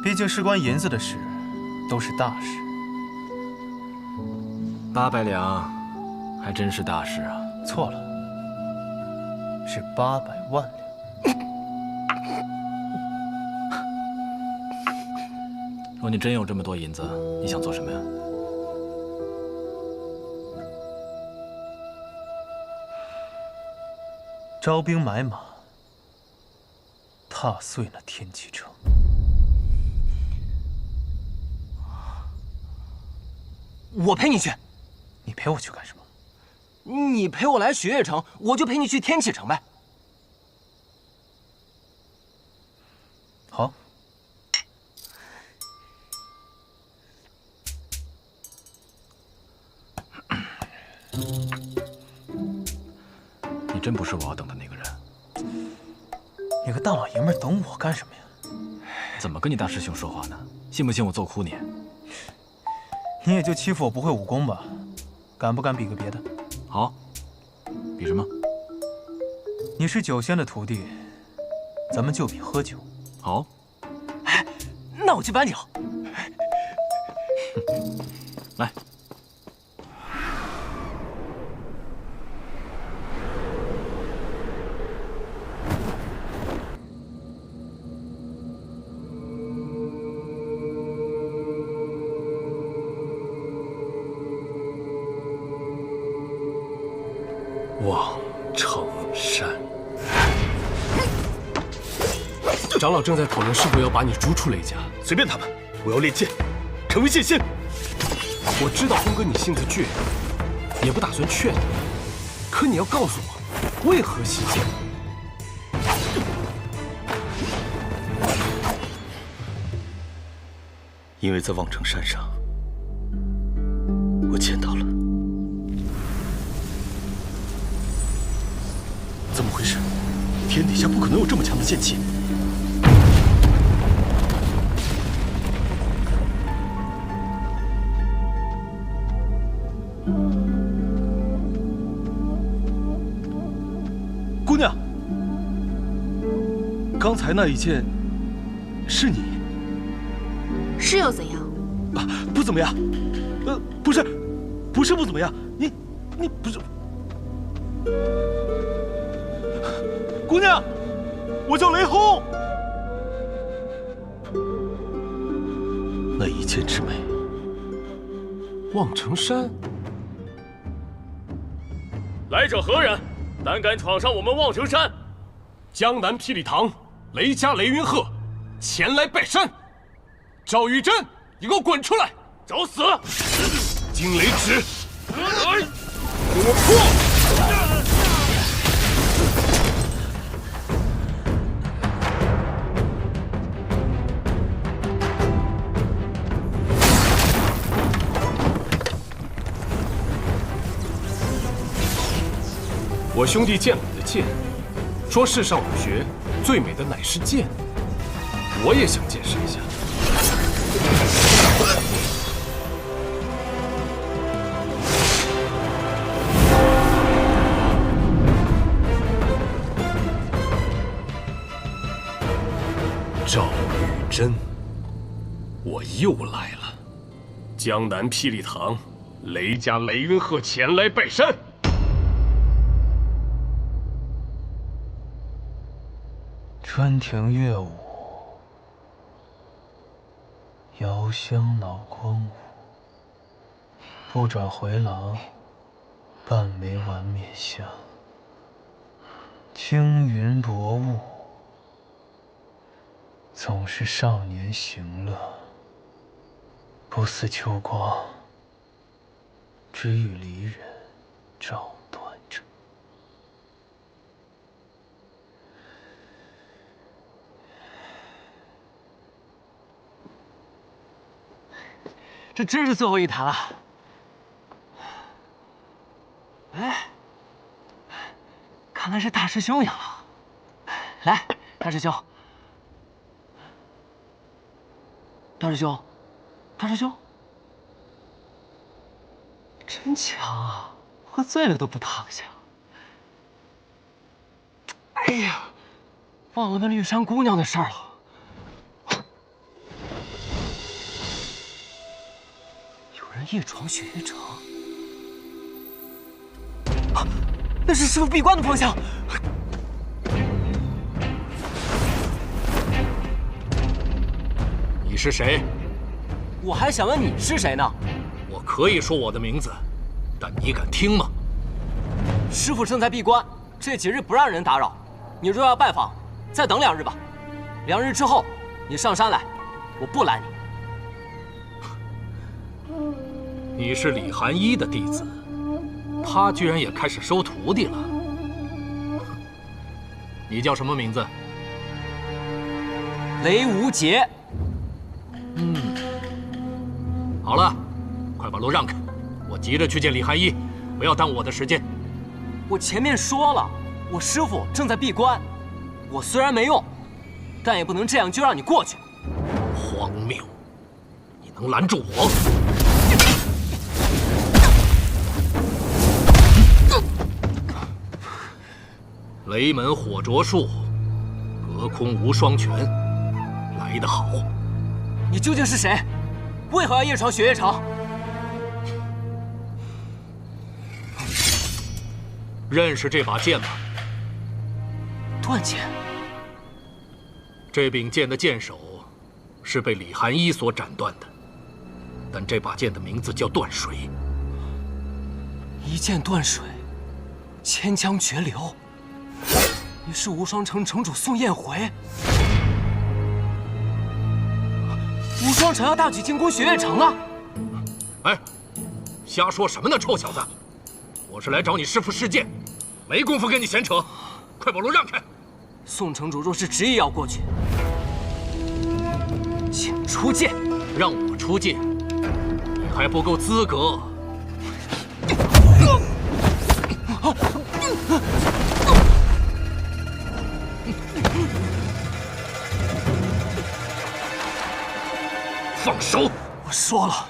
Speaker 4: 毕竟事关银子的事，都是大事。
Speaker 5: 800两，还真是大事啊！
Speaker 4: 错了，是800万两。
Speaker 5: 若你真有这么多银子，你想做什么呀？
Speaker 4: 招兵买马，踏碎那天启城。
Speaker 1: 我陪你去。
Speaker 4: 你陪我去干什么？
Speaker 1: 你陪我来雪月城，我就陪你去天启城呗。
Speaker 4: 好。
Speaker 5: 你真不是我要等的那个人。
Speaker 4: 你个大老爷们儿等我干什么呀？
Speaker 5: 怎么跟你大师兄说话呢？信不信我揍哭你？
Speaker 4: 你也就欺负我不会武功吧？敢不敢比个别的？
Speaker 5: 好，比什么？
Speaker 4: 你是九仙的徒弟，咱们就比喝酒。
Speaker 5: 好。
Speaker 1: 哎，那我去搬酒。
Speaker 5: 来。
Speaker 13: 望城山，长老正在讨论是否要把你逐出雷家。随便他们，我要练剑，成为剑仙。我知道峰哥你性子倔，也不打算劝你，可你要告诉我，为何习剑？因为在望城山上，我见到了。怎么回事？天底下不可能有这么强的剑气！姑娘，刚才那一剑是你。
Speaker 11: 是又怎样？
Speaker 13: 啊，不怎么样。不是不怎么样。你不是。姑娘，我叫雷轰。那一剑之美，望城山。
Speaker 14: 来者何人？胆敢闯上我们望城山？
Speaker 13: 江南霹雳堂雷家雷云鹤前来拜山。赵玉珍，你给我滚出来！
Speaker 14: 找死！
Speaker 13: 惊雷指，给我破！我兄弟见了你的剑，说世上武学最美的乃是剑，我也想见识一下。赵玉珍，我又来了。江南霹雳堂，雷家雷云鹤前来拜山。
Speaker 4: 春庭乐舞，遥香恼光舞。不转回廊，半枚晚冕香。青云薄雾，总是少年行乐。不似秋光，只与离人照断肠。
Speaker 1: 这真是最后一坛了。哎，看来是大师兄赢了。来，大师兄，大师兄，大师兄，真强啊！喝醉了都不躺下。哎呀，忘了那绿山姑娘的事儿了。夜闯雪月城，啊，那是师父闭关的方向。
Speaker 5: 你是谁？
Speaker 1: 我还想问你是谁呢。
Speaker 5: 我可以说我的名字，但你敢听吗？
Speaker 1: 师父正在闭关，这几日不让人打扰。你若要拜访，再等2日吧。2日之后，你上山来，我不拦你。
Speaker 5: 你是李寒一的弟子，他居然也开始收徒弟了。你叫什么名字？
Speaker 1: 雷无节。
Speaker 5: 好了，快把路让开，我急着去见李寒一，不要耽误我的时间。
Speaker 1: 我前面说了，我师父正在闭关，我虽然没用，但也不能这样就让你过去。
Speaker 5: 荒谬！你能拦住我？雷门火灼术，隔空无双拳，来得好。
Speaker 1: 你究竟是谁？为何要夜闯雪月城？
Speaker 5: 认识这把剑吗？
Speaker 1: 断剑。
Speaker 5: 这柄剑的剑首是被李寒一所斩断的，但这把剑的名字叫断水。
Speaker 1: 一剑断水，千枪绝流。你是无双城城主宋彦回。无双城要大举进攻雪月城了。
Speaker 5: 哎，瞎说什么呢，臭小子！我是来找你师父试剑，没工夫跟你闲扯，快把路让开！
Speaker 1: 宋城主若是执意要过去，请出剑。
Speaker 5: 让我出剑，你还不够资格。放手！
Speaker 1: 我说了，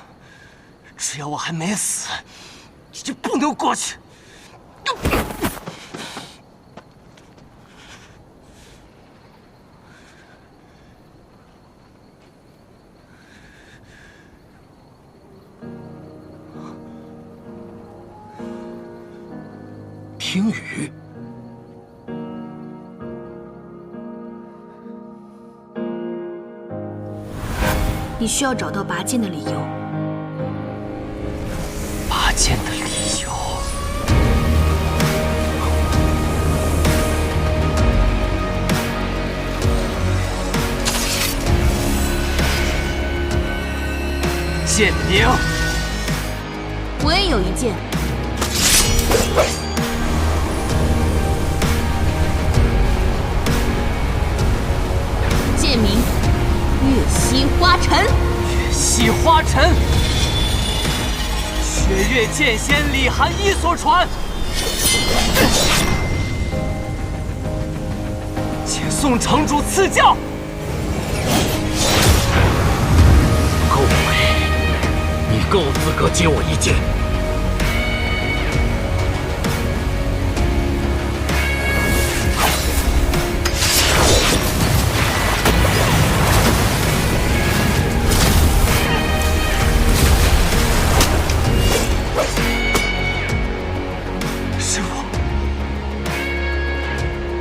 Speaker 1: 只要我还没死，你就不能过去。
Speaker 13: 听雨。
Speaker 11: 你需要找到拔剑的理由。
Speaker 1: 拔剑的理由。剑名。
Speaker 11: 我也有一剑。剑名月溪花尘。
Speaker 1: 月溪花尘，雪月剑仙李寒一所传。请宋城主赐教。
Speaker 13: 够美，你够资格接我一剑。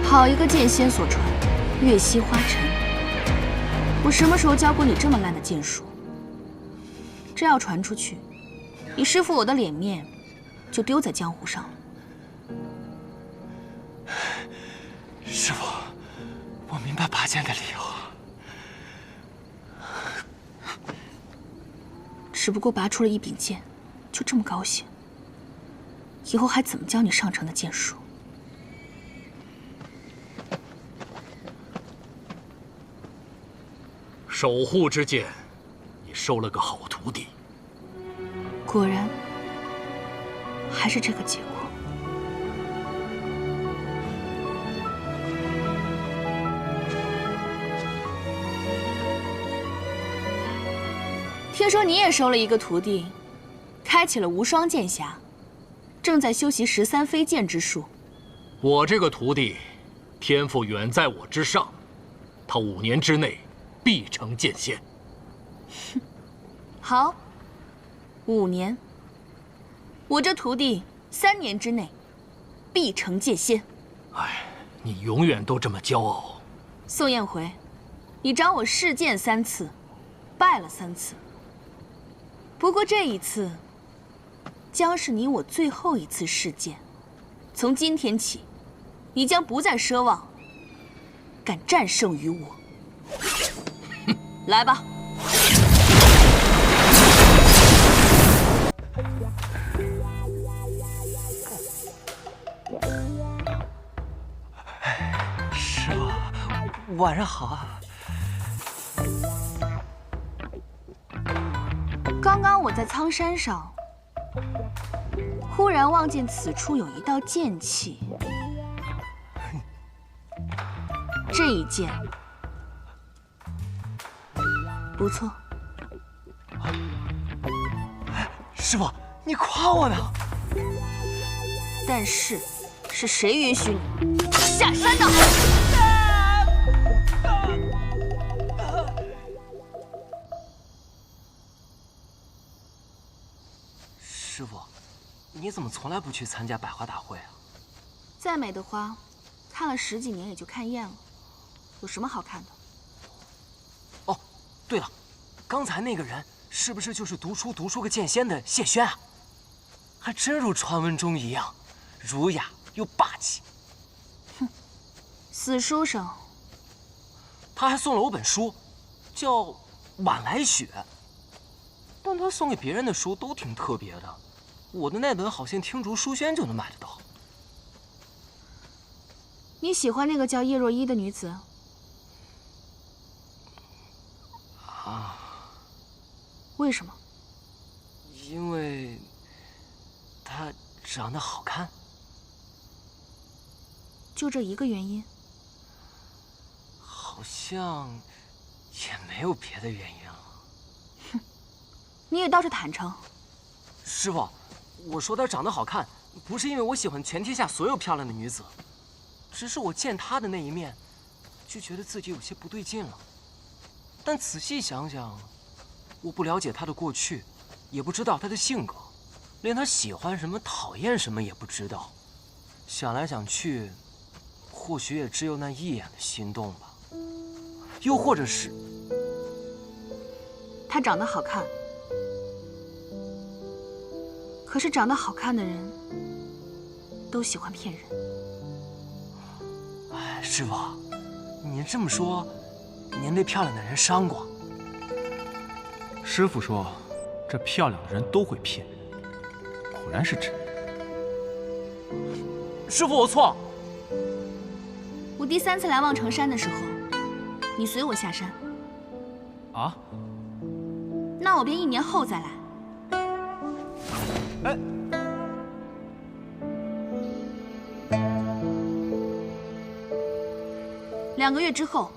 Speaker 11: 好一个剑仙所传，月溪花尘。我什么时候教过你这么烂的剑术？这要传出去，你师父我的脸面就丢在江湖上了。
Speaker 1: 师父，我明白拔剑的理由。
Speaker 11: 只不过拔出了一柄剑，就这么高兴？以后还怎么教你上乘的剑术？
Speaker 13: 守护之剑，你收了个好徒弟。
Speaker 11: 果然，还是这个结果。听说你也收了一个徒弟，开启了无双剑匣，正在修习13飞剑之术。
Speaker 13: 我这个徒弟，天赋远在我之上，他5年之内必成剑仙。
Speaker 11: 好，5年。我这徒弟3年之内必成剑仙。
Speaker 13: 哎，你永远都这么骄傲。
Speaker 11: 宋彦回，你找我试剑3次，败了3次。不过这一次，将是你我最后一次试剑。从今天起，你将不再奢望敢战胜于我。来吧。
Speaker 1: 师傅，晚上好啊。
Speaker 11: 刚刚我在苍山上，忽然望见此处有一道剑气。这一剑不错。
Speaker 1: 师傅，你夸我呢？
Speaker 11: 但是，是谁允许你下山的？
Speaker 1: 师傅，你怎么从来不去参加百花大会啊？
Speaker 11: 再美的花，看了10几年也就看厌了，有什么好看的？
Speaker 1: 哦，对了，刚才那个人是不是就是读出个剑仙的谢轩啊？还真如传闻中一样，儒雅又霸气。
Speaker 11: 哼，死书生。
Speaker 1: 他还送了我本书，叫《晚来雪》，但他送给别人的书都挺特别的，我的那本好像听竹书轩就能买得到。
Speaker 11: 你喜欢那个叫叶若依的女子？
Speaker 1: 啊？
Speaker 11: 为什么？
Speaker 1: 因为她长得好看。
Speaker 11: 就这一个原因？
Speaker 1: 好像也没有别的原因了。
Speaker 11: 哼，你也倒是坦诚。
Speaker 1: 师傅，我说她长得好看，不是因为我喜欢全天下所有漂亮的女子，只是我见她的那一面，就觉得自己有些不对劲了。但仔细想想，我不了解她的过去，也不知道她的性格，连她喜欢什么、讨厌什么也不知道。想来想去，或许也只有那一眼的心动吧。又或者是，
Speaker 11: 他长得好看，可是长得好看的人都喜欢骗人。
Speaker 1: 哎，师傅，您这么说，您被漂亮的人伤过？
Speaker 12: 师傅说，这漂亮的人都会骗人，果然是真的。
Speaker 1: 师傅，我错。
Speaker 11: 我第3次来望城山的时候，你随我下山。
Speaker 12: 啊？
Speaker 11: 那我便1年后再来。
Speaker 1: 哎。
Speaker 11: 2个月之后，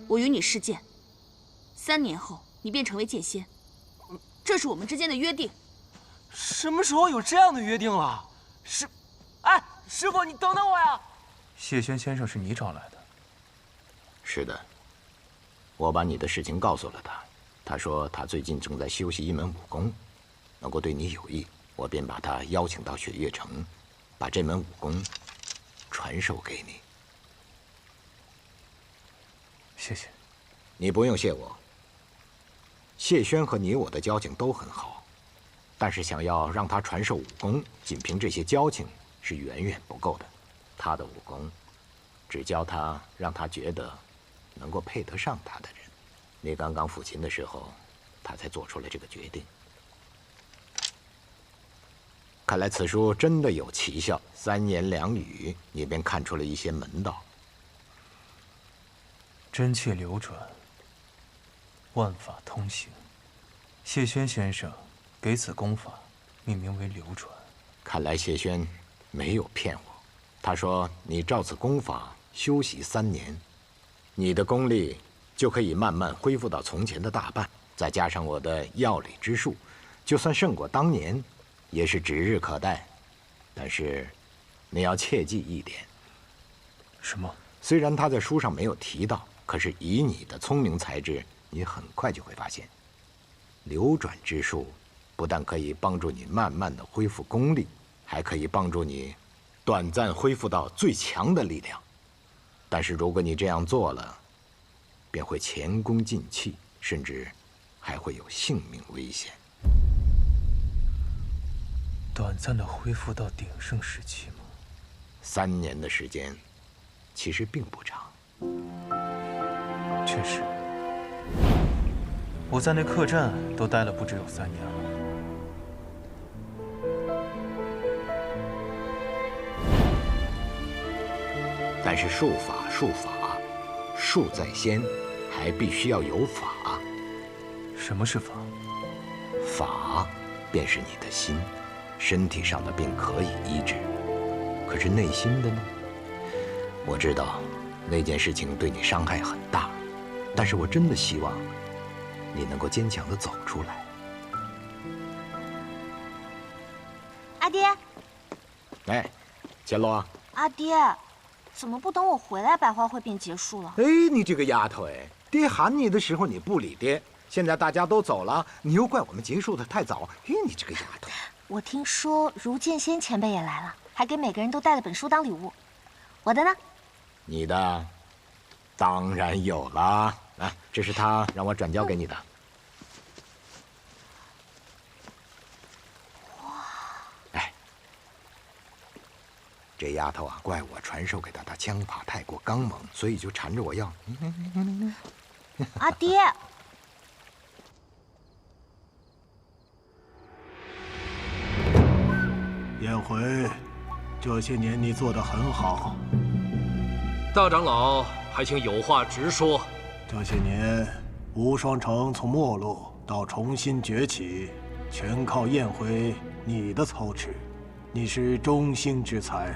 Speaker 11: 我与你试剑；3年后，你便成为剑仙。这是我们之间的约定。
Speaker 1: 什么时候有这样的约定了？哎，师傅，你等等我呀！
Speaker 12: 谢轩先生是你找来的？
Speaker 10: 是的，我把你的事情告诉了他。他说他最近正在修习一门武功，能够对你有益，我便把他邀请到雪月城，把这门武功传授给你。
Speaker 12: 谢谢，
Speaker 10: 你不用谢我。谢轩和你我的交情都很好，但是想要让他传授武功，仅凭这些交情是远远不够的。他的武功，只教他让他觉得能够配得上他的人。你刚刚抚琴的时候，他才做出了这个决定。看来此书真的有奇效，3言2语，你便看出了一些门道。
Speaker 12: 真切流转，万法通行。谢轩先生给此功法命名为流转。
Speaker 10: 看来谢轩没有骗我，他说你照此功法修习3年，你的功力就可以慢慢恢复到从前的大半。再加上我的药理之术，就算胜过当年，也是指日可待。但是，你要切记一点。
Speaker 12: 什么？
Speaker 10: 虽然他在书上没有提到。 可是以你的聪明才智，你很快就会发现，流转之术不但可以帮助你慢慢的恢复功力，还可以帮助你短暂恢复到最强的力量。但是如果你这样做了，便会前功尽弃，甚至还会有性命危险。
Speaker 12: 短暂的恢复到鼎盛时期吗
Speaker 10: ？3年的时间，其实并不长。
Speaker 12: 确实，我在那客栈都待了不只有3年了。
Speaker 10: 但是术法，术在先，还必须要有法。
Speaker 12: 什么是法？
Speaker 10: 法便是你的心，身体上的病可以医治，可是内心的呢？我知道那件事情对你伤害很大。 但是我真的希望你能够坚强地走出来。
Speaker 3: 阿爹，
Speaker 10: 哎，伽罗。
Speaker 3: 阿爹，怎么不等我回来，百花会便结束了？
Speaker 10: 哎，你这个丫头哎，爹喊你的时候你不理爹，现在大家都走了，你又怪我们结束的太早。哎，你这个丫头。
Speaker 3: 我听说如剑仙前辈也来了，还给每个人都带了本书当礼物。我的呢？
Speaker 10: 你的，当然有了。 来，这是他让我转交给你的。哇！哎，这丫头啊，怪我传授给她的枪法太过刚猛，所以就缠着我要。
Speaker 3: 阿爹，
Speaker 15: 燕回，这些年你做得很好。
Speaker 13: 大长老，还请有话直说。
Speaker 15: 这些年，无双城从没落到重新崛起，全靠燕回你的操持。你是中兴之才，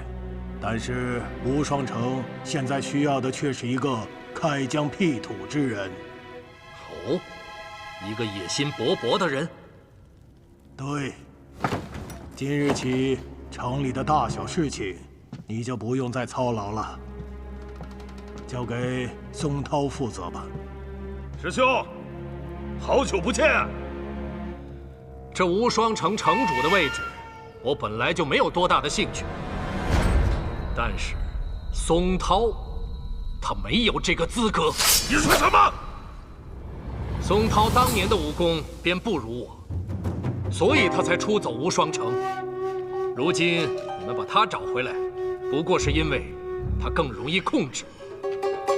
Speaker 15: 但是无双城现在需要的却是一个开疆辟土之人。
Speaker 13: 哦，一个野心勃勃的人。
Speaker 15: 对，今日起，城里的大小事情，你就不用再操劳了。 交给松涛负责吧。
Speaker 14: 师兄，好久不见。
Speaker 13: 这无双城城主的位置，我本来就没有多大的兴趣。但是松涛，他没有这个资格。
Speaker 6: 你说什么？
Speaker 13: 松涛当年的武功便不如我，所以他才出走无双城。如今你们把他找回来，不过是因为他更容易控制，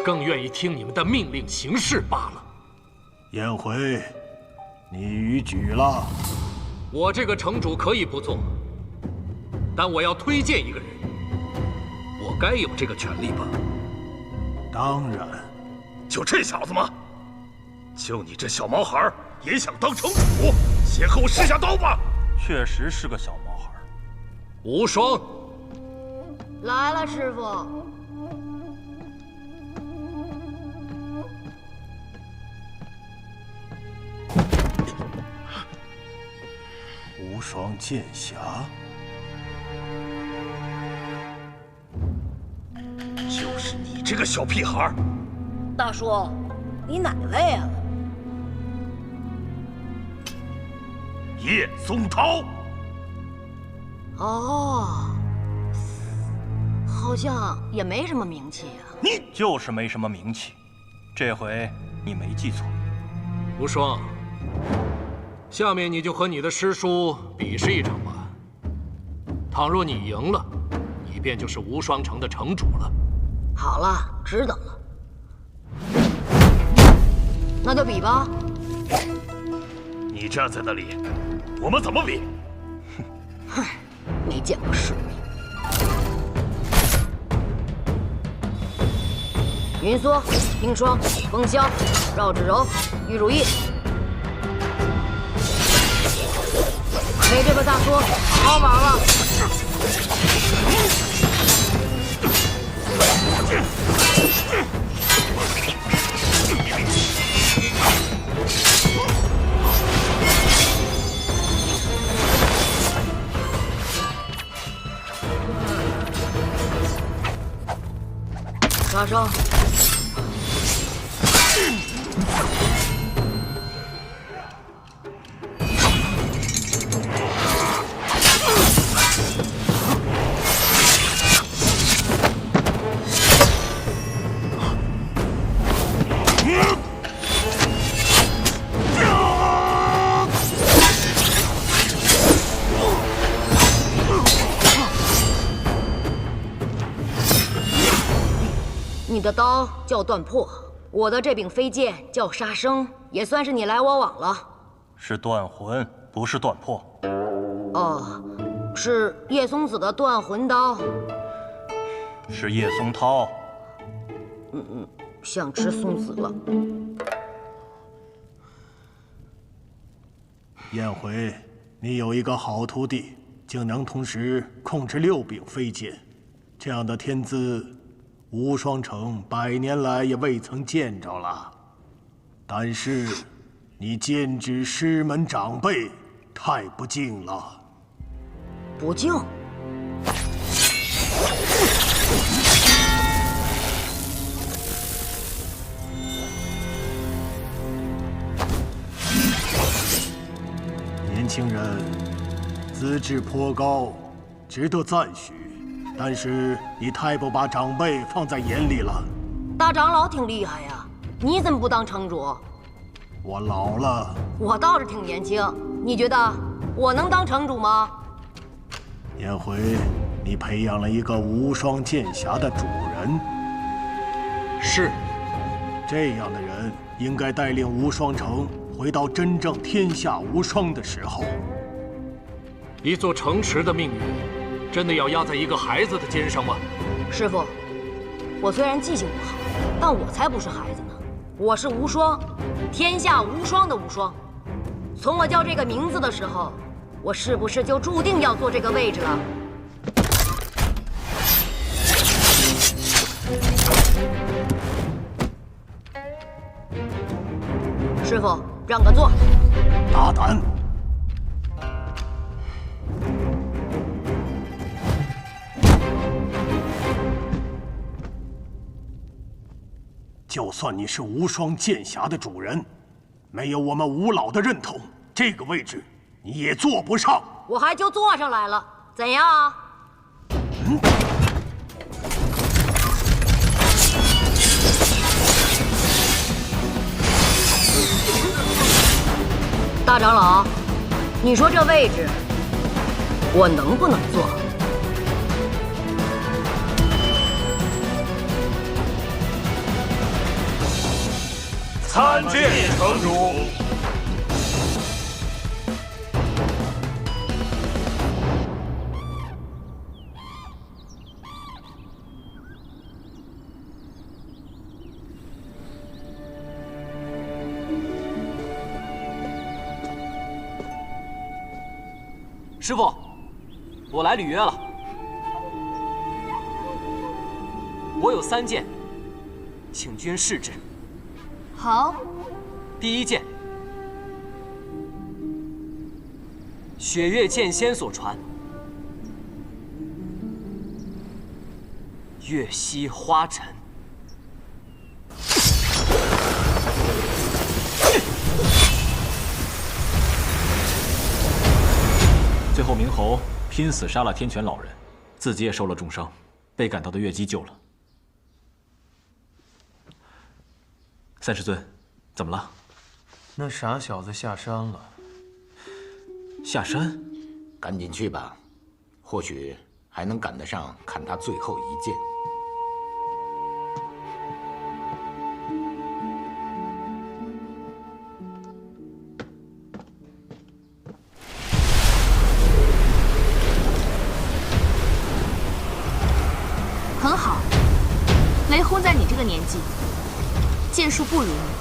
Speaker 13: 更愿意听你们的命令行事罢了。
Speaker 15: 颜回，你逾矩了。
Speaker 13: 我这个城主可以不做，但我要推荐一个人，我该有这个权利吧？
Speaker 15: 当然。
Speaker 6: 就这小子吗？就你这小毛孩也想当城主？先和我试下刀吧！
Speaker 7: 确实是个小毛孩。
Speaker 13: 无双，
Speaker 3: 来了，师傅。
Speaker 15: 无双剑侠，
Speaker 6: 就是你这个小屁孩。
Speaker 3: 大叔，你哪位啊？
Speaker 6: 叶松涛。
Speaker 3: 哦，好像也没什么名气啊。
Speaker 7: 你就是没什么名气，这回你没记错。
Speaker 13: 无双，下面你就和你的师叔比试一场吧。倘若你赢了，你便就是无双城的城主了。
Speaker 3: 好了，知道了。那就比吧。
Speaker 6: 你站在那里，我们怎么比？
Speaker 3: 哼，没见过世面。云梭、冰霜、风萧、绕指柔、玉如意，陪这个大叔好好玩玩。杀生。你的刀叫断破，我的这柄飞剑叫杀生，也算是你来我往了。
Speaker 7: 是断魂，不是断破。
Speaker 3: 哦，是叶松子的断魂刀。
Speaker 7: 是叶松涛。
Speaker 3: 想吃松子了。
Speaker 15: 颜回，你有一个好徒弟，竟能同时控制6柄飞剑，这样的天资，无双城100年来也未曾见着了。但是，你剑指师门长辈，太不敬了。
Speaker 3: 不敬？
Speaker 15: 年轻人，资质颇高，值得赞许。但是你太不把长辈放在眼里了。
Speaker 3: 大长老挺厉害呀，你怎么不当城主？
Speaker 15: 我老了。
Speaker 3: 我倒是挺年轻，你觉得我能当城主吗？
Speaker 15: 颜回，你培养了一个无双剑侠的主人。
Speaker 13: 是。
Speaker 15: 这样的人应该带领无双城回到真正天下无双的时候。
Speaker 13: 一座城池的命运，真的要压在一个孩子的肩上吗？
Speaker 3: 师傅，我虽然记性不好，但我才不是孩子呢。我是无双，天下无双的无双。从我叫这个名字的时候，我是不是就注定要坐这个位置了？师傅，让个座。
Speaker 15: 大胆！就算你是无双剑侠的主人，没有我们吴老的认同，这个位置你也坐不上。
Speaker 3: 我还就坐上来了，怎样啊？大长老，你说这位置我能不能坐？
Speaker 16: 参见城主。
Speaker 1: 师傅，我来履约了。我有3件，请君试之。
Speaker 11: 好。
Speaker 1: 第1件，雪月剑仙所传，月溪花尘。
Speaker 5: 最后，明侯拼死杀了天泉老人，自己也受了重伤，被赶到的月姬救了。三师尊，怎么了？
Speaker 12: 那傻小子下山了。
Speaker 5: 下山？
Speaker 10: 赶紧去吧，或许还能赶得上看他最后一剑。
Speaker 11: 很好，雷轰在你这个年纪，剑术不如你。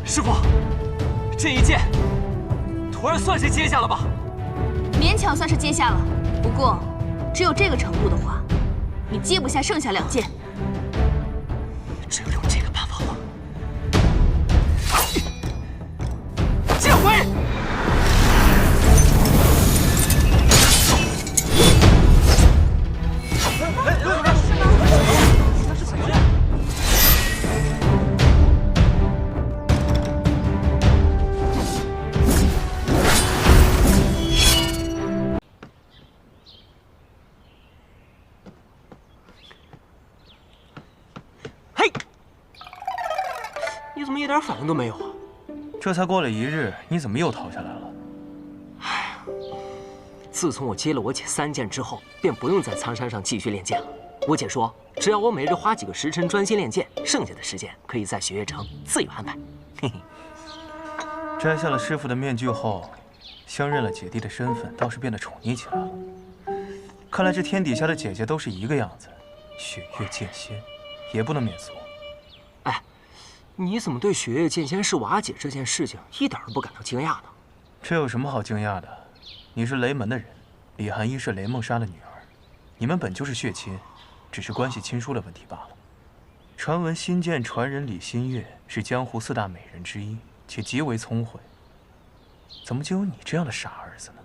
Speaker 1: 师傅，这一剑，徒儿算是接下了吧？
Speaker 11: 勉强算是接下了，不过只有这个程度的话，你接不下剩下2剑。
Speaker 1: 只有用这个办法了。剑回！你怎么一点反应都没有啊？
Speaker 12: 这才过了1日，你怎么又逃下来了？
Speaker 1: 自从我接了我姐3剑之后，便不用在苍山上继续练剑了。我姐说，只要我每日花几个时辰专心练剑，剩下的时间可以在雪月城自由安排。嘿嘿。
Speaker 12: 摘下了师傅的面具后，相认了姐弟的身份，倒是变得宠溺起来了。看来这天底下的姐姐都是一个样子，雪月剑仙也不能免俗。
Speaker 1: 哎，你怎么对雪月剑仙是瓦解这件事情一点都不感到惊讶呢？
Speaker 12: 这有什么好惊讶的？你是雷门的人，李寒衣是雷梦莎的女儿，你们本就是血亲，只是关系亲疏的问题罢了。传闻新剑传人李新月是江湖4大美人之一，且极为聪慧。怎么就有你这样的傻儿子呢？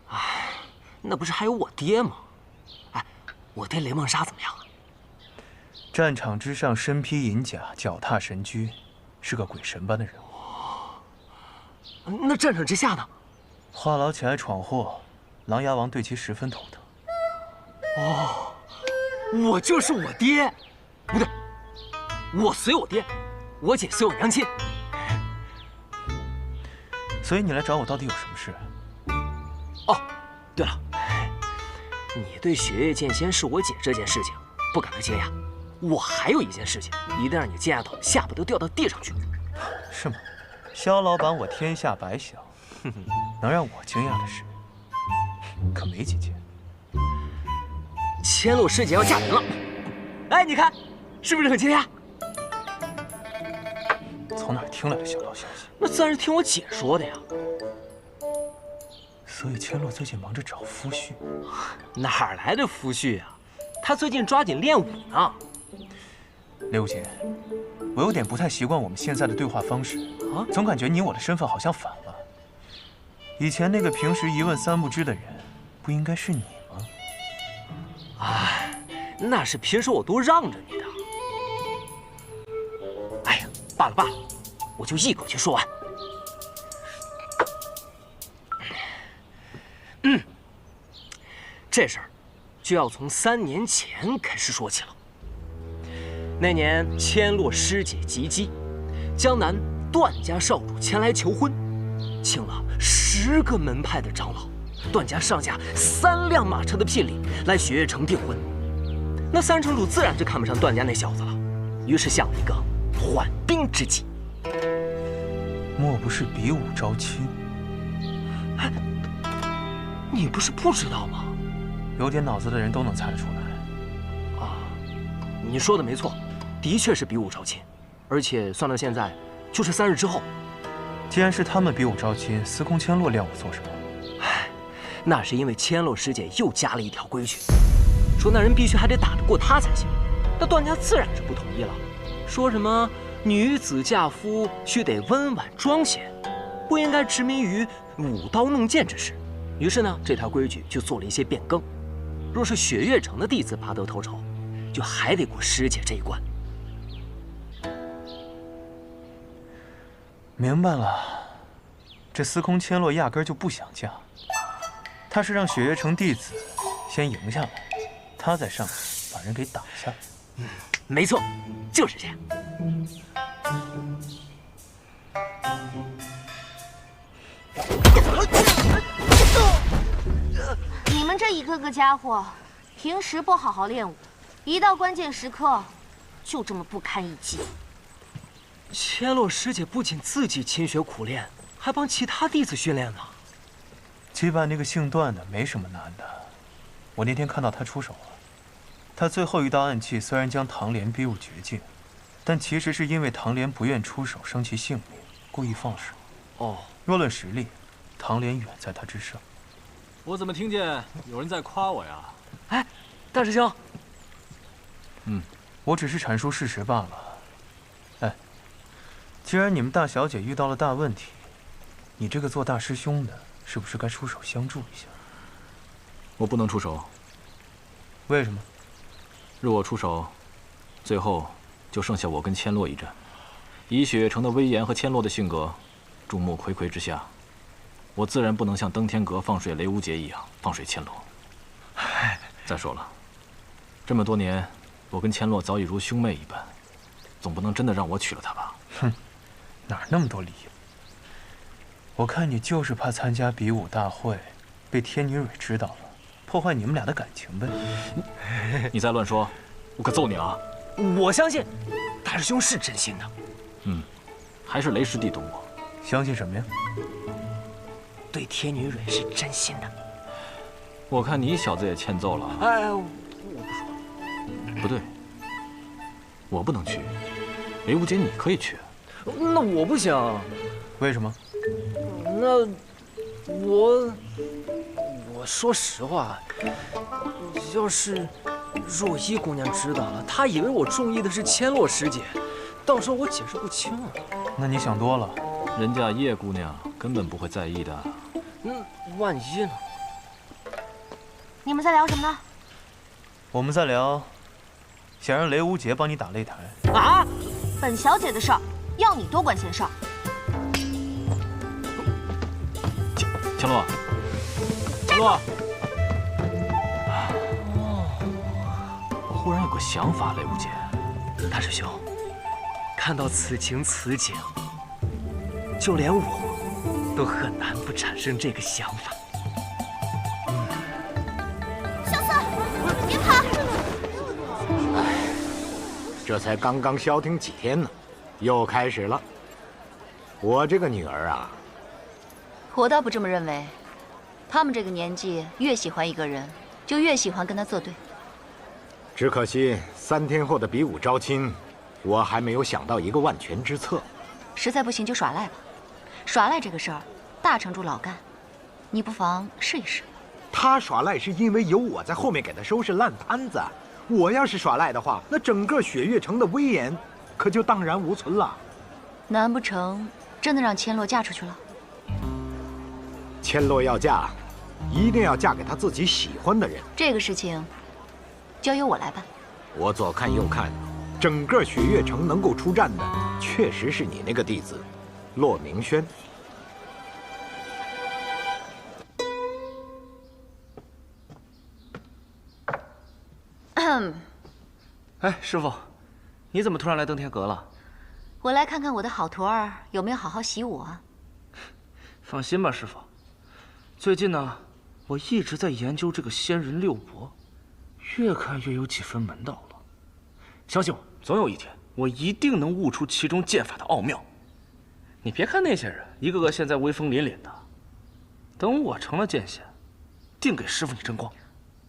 Speaker 1: 哎，那不是还有我爹吗？哎，我爹雷梦莎怎么样啊？
Speaker 12: 战场之上身披银甲，脚踏神驹，是个鬼神般的人物。
Speaker 1: 那战场之下呢？
Speaker 12: 话痨起来闯祸，琅琊王对其十分头疼。
Speaker 1: 哦，我就是我爹，不对，我随我爹，我姐随我娘亲。
Speaker 12: 所以你来找我到底有什么事？
Speaker 1: 哦，对了，你对雪月剑仙是我姐这件事情不感到惊讶，我还有一件事情一定让你惊讶到下巴都掉到地上去。
Speaker 12: 是吗？萧老板，我天下白小，能让我惊讶的事可没几件。
Speaker 1: 千落师姐要嫁人了，哎，你看，是不是很惊讶？
Speaker 12: 从哪儿听来的小道消息？
Speaker 1: 那自然是听我姐说的呀。
Speaker 12: 所以千落最近忙着找夫婿，
Speaker 1: 哪儿来的夫婿啊？他最近抓紧练武呢。
Speaker 12: 雷无节，我有点不太习惯我们现在的对话方式啊，总感觉你我的身份好像反了。以前那个平时一问三不知的人，不应该是你吗？
Speaker 1: 哎，那是平时我都让着你的。哎呀，罢了罢了，我就一口气说完。这事儿就要从3年前开始说起了。那年千落师姐及笄，江南段家少主前来求婚，请了10个门派的长老，段家上下3辆马车的聘礼来雪月城订婚。那3城主自然是看不上段家那小子了，于是想了一个缓兵之计。
Speaker 12: 莫不是比武招亲？
Speaker 1: 哎，你不是不知道吗？
Speaker 12: 有点脑子的人都能猜得出来。
Speaker 1: 啊，你说的没错，的确是比武招亲，而且算到现在，就是3日之后。
Speaker 12: 既然是他们比武招亲，司空千落亮我做什么？
Speaker 1: 唉，那是因为千落师姐又加了一条规矩，说那人必须还得打得过她才行。那段家自然是不同意了，说什么女子嫁夫须得温婉庄闲，不应该执迷于舞刀弄剑之事。于是呢，这条规矩就做了一些变更。若是雪月城的弟子拔得头筹，就还得过师姐这一关。
Speaker 12: 明白了，这司空千落压根就不想嫁，他是让雪月城弟子先赢下来，他在上面把人给挡下。
Speaker 1: 没错，就是这样。
Speaker 11: 你们这一个个家伙，平时不好好练武，一到关键时刻，就这么不堪一击。
Speaker 1: 千落师姐不仅自己勤学苦练，还帮其他弟子训练呢。
Speaker 12: 击败那个姓段的没什么难的，我那天看到他出手了。他最后一道暗器虽然将唐莲逼入绝境，但其实是因为唐莲不愿出手伤其性命，故意放手。
Speaker 1: 哦，
Speaker 12: 若论实力，唐莲远在他之上。
Speaker 5: 我怎么听见有人在夸我呀？
Speaker 1: 哎，大师兄。
Speaker 12: 我只是阐述事实罢了。哎，既然你们大小姐遇到了大问题，你这个做大师兄的，是不是该出手相助一下？
Speaker 5: 我不能出手。
Speaker 12: 为什么？
Speaker 5: 若我出手，最后就剩下我跟千落一战。以雪月城的威严和千落的性格，众目睽睽之下，我自然不能像登天阁放水雷无节一样放水千落。再说了，这么多年，我跟千落早已如兄妹一般，总不能真的让我娶了她吧？
Speaker 12: 哼，哪那么多理由？我看你就是怕参加比武大会，被天女蕊知道了，破坏你们俩的感情呗。
Speaker 5: 你再乱说，我可揍你啊！
Speaker 1: 我相信大师兄是真心的。
Speaker 5: 还是雷师弟懂我。
Speaker 12: 相信什么呀？
Speaker 1: 对天女蕊是真心的。
Speaker 5: 我看你小子也欠揍了。
Speaker 1: 哎，我不说。
Speaker 5: 不对，我不能去，雷无节你可以去。
Speaker 1: 那我不行。
Speaker 12: 为什么？
Speaker 1: 那我说实话，要是若依姑娘知道了，她以为我中意的是千落师姐，到时候我解释不清啊。
Speaker 12: 那你想多了，
Speaker 5: 人家叶姑娘根本不会在意的。
Speaker 1: 万一呢？
Speaker 11: 你们在聊什么呢？
Speaker 12: 我们在聊，想让雷无节帮你打擂台。
Speaker 11: 啊！本小姐的事儿，要你多管闲事儿。
Speaker 5: 千落，千落，我忽然有个想法，雷无节，
Speaker 1: 大师兄，看到此情此景，就连我都很难不产生这个想法。
Speaker 11: 小四，别跑！
Speaker 10: 这才刚刚消停几天呢，又开始了。我这个女儿啊，
Speaker 17: 我倒不这么认为。他们这个年纪，越喜欢一个人，就越喜欢跟他作对。
Speaker 10: 只可惜3天后的比武招亲，我还没有想到一个万全之策。
Speaker 17: 实在不行就耍赖吧。耍赖这个事儿，大城主老干，你不妨试一试。
Speaker 10: 他耍赖是因为有我在后面给他收拾烂摊子，
Speaker 18: 我要是耍赖的话，那整个雪月城的威严可就荡然无存了。
Speaker 17: 难不成真的让千洛嫁出去了？
Speaker 18: 千洛要嫁，一定要嫁给她自己喜欢的人。
Speaker 17: 这个事情交由我来办。
Speaker 10: 我左看右看，整个雪月城能够出战的，确实是你那个弟子，骆明轩。
Speaker 2: 哎，师傅，你怎么突然来登天阁了？
Speaker 17: 我来看看我的好徒儿有没有好好习武啊。
Speaker 2: 放心吧，师傅。最近呢，我一直在研究这个仙人六伯，越看越有几分门道了。相信我，总有一天我一定能悟出其中剑法的奥妙。你别看那些人一个个现在威风凛凛的，等我成了剑仙，定给师傅你争光。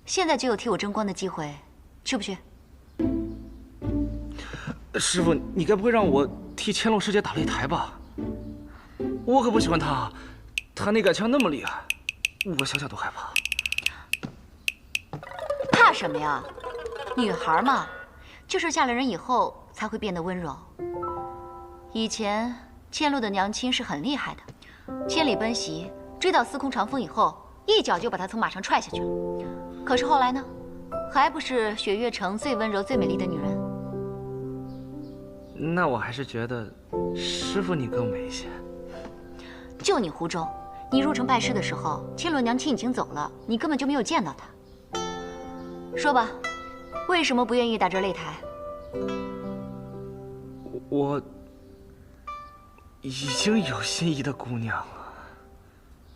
Speaker 17: 现在就有替我争光的机会，去不去？
Speaker 2: 师傅，你该不会让我替千洛师姐打擂台吧？我可不喜欢她，她那杆枪那么厉害，我想想都害怕。
Speaker 17: 怕什么呀？女孩嘛，就是嫁了人以后才会变得温柔。以前千洛的娘亲是很厉害的，千里奔袭，追到司空长风以后，一脚就把他从马上踹下去了。可是后来呢，还不是雪月城最温柔、最美丽的女人？
Speaker 2: 那我还是觉得师傅你更美一些。
Speaker 17: 就你胡诌！你入城拜师的时候，千洛娘亲已经走了，你根本就没有见到她。说吧，为什么不愿意打这擂台？
Speaker 2: 我已经有心仪的姑娘了。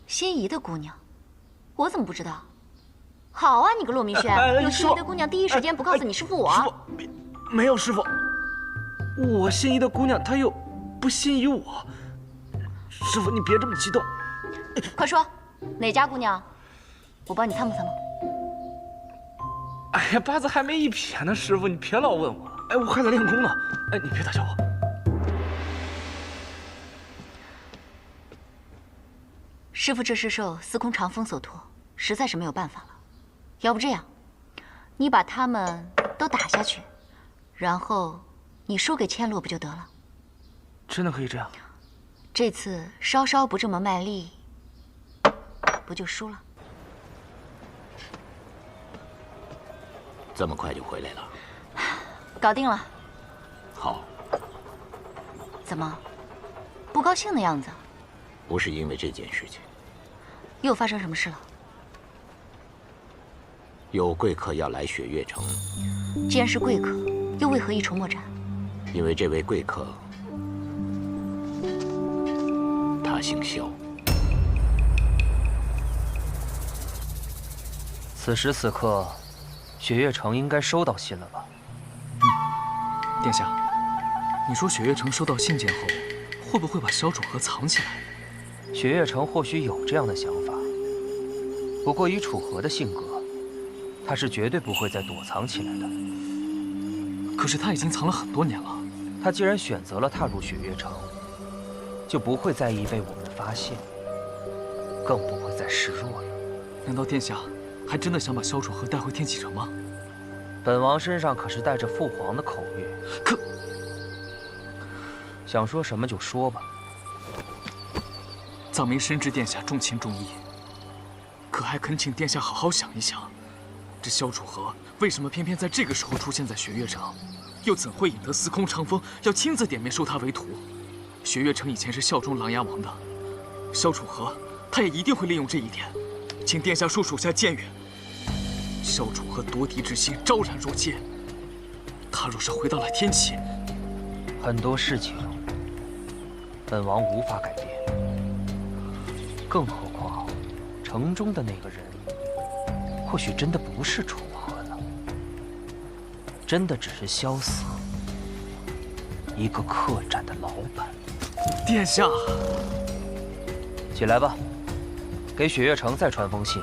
Speaker 17: 心仪的姑娘？我怎么不知道？好啊，你个骆明轩，有心仪的姑娘第一时间不告诉你师傅我？
Speaker 2: 师傅，没有师傅。我心仪的姑娘，她又不心仪我。师傅，你别这么激动。
Speaker 17: 快说，哪家姑娘？我帮你参谋参谋。
Speaker 2: 哎呀，八字还没一撇呢，师傅，你别老问我。哎，我还在练功呢。哎，你别打搅我。
Speaker 17: 师傅这是受司空长风所托，实在是没有办法了。要不这样，你把他们都打下去，然后你输给千洛不就得了？
Speaker 2: 真的可以这样？
Speaker 17: 这次稍稍不这么卖力，不就输了？
Speaker 10: 这么快就回来了？
Speaker 17: 搞定了。
Speaker 10: 好。
Speaker 17: 怎么，不高兴的样子？
Speaker 10: 不是因为这件事情。
Speaker 17: 又发生什么事了？
Speaker 10: 有贵客要来雪月城。
Speaker 17: 既然是贵客，又为何一筹莫展？
Speaker 10: 因为这位贵客，他姓萧。
Speaker 7: 此时此刻，雪月城应该收到信了吧？
Speaker 2: 殿下，你说雪月城收到信件后，会不会把萧楚河藏起来？
Speaker 7: 雪月城或许有这样的想法，不过以楚河的性格，他是绝对不会再躲藏起来的。
Speaker 2: 可是他已经藏了很多年了。
Speaker 7: 他既然选择了踏入雪月城，就不会在意被我们发现，更不会再示弱了。
Speaker 2: 难道殿下还真的想把萧楚河带回天启城吗？
Speaker 7: 本王身上可是带着父皇的口谕。
Speaker 2: 可，
Speaker 7: 想说什么就说吧。
Speaker 2: 藏民深知殿下重情重义，可还恳请殿下好好想一想，这萧楚河为什么偏偏在这个时候出现在雪月城？又怎会引得司空长风要亲自点名收他为徒？雪月城以前是效忠琅琊王的，萧楚河他也一定会利用这一点，请殿下恕属下谏言。萧楚河夺嫡之心昭然若揭，他若是回到了天启，
Speaker 7: 很多事情本王无法改变，更何况城中的那个人，或许真的不是楚河呢，真的只是萧死，一个客栈的老板。
Speaker 2: 殿下，
Speaker 7: 起来吧，给雪月城再传封信。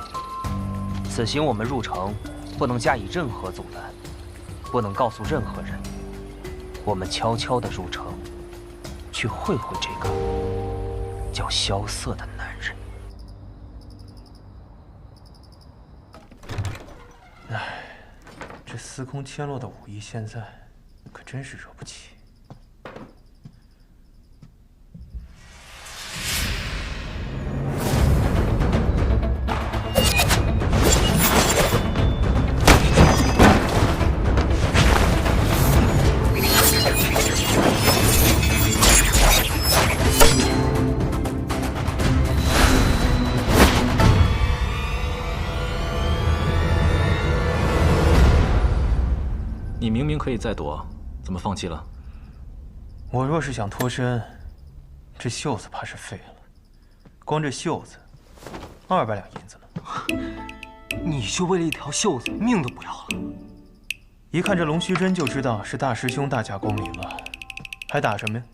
Speaker 7: 此行我们入城，不能加以任何阻拦，不能告诉任何人。我们悄悄地入城，去会会这个叫萧瑟的男人。
Speaker 12: 这司空千落的武艺现在可真是惹不起。
Speaker 5: 你明明可以再躲，怎么放弃了？
Speaker 12: 我若是想脱身，这袖子怕是废了。光这袖子，200两银子呢。
Speaker 1: 你就为了一条袖子，命都不要了？
Speaker 12: 一看这龙须针就知道是大师兄大驾光临了，还打什么呀？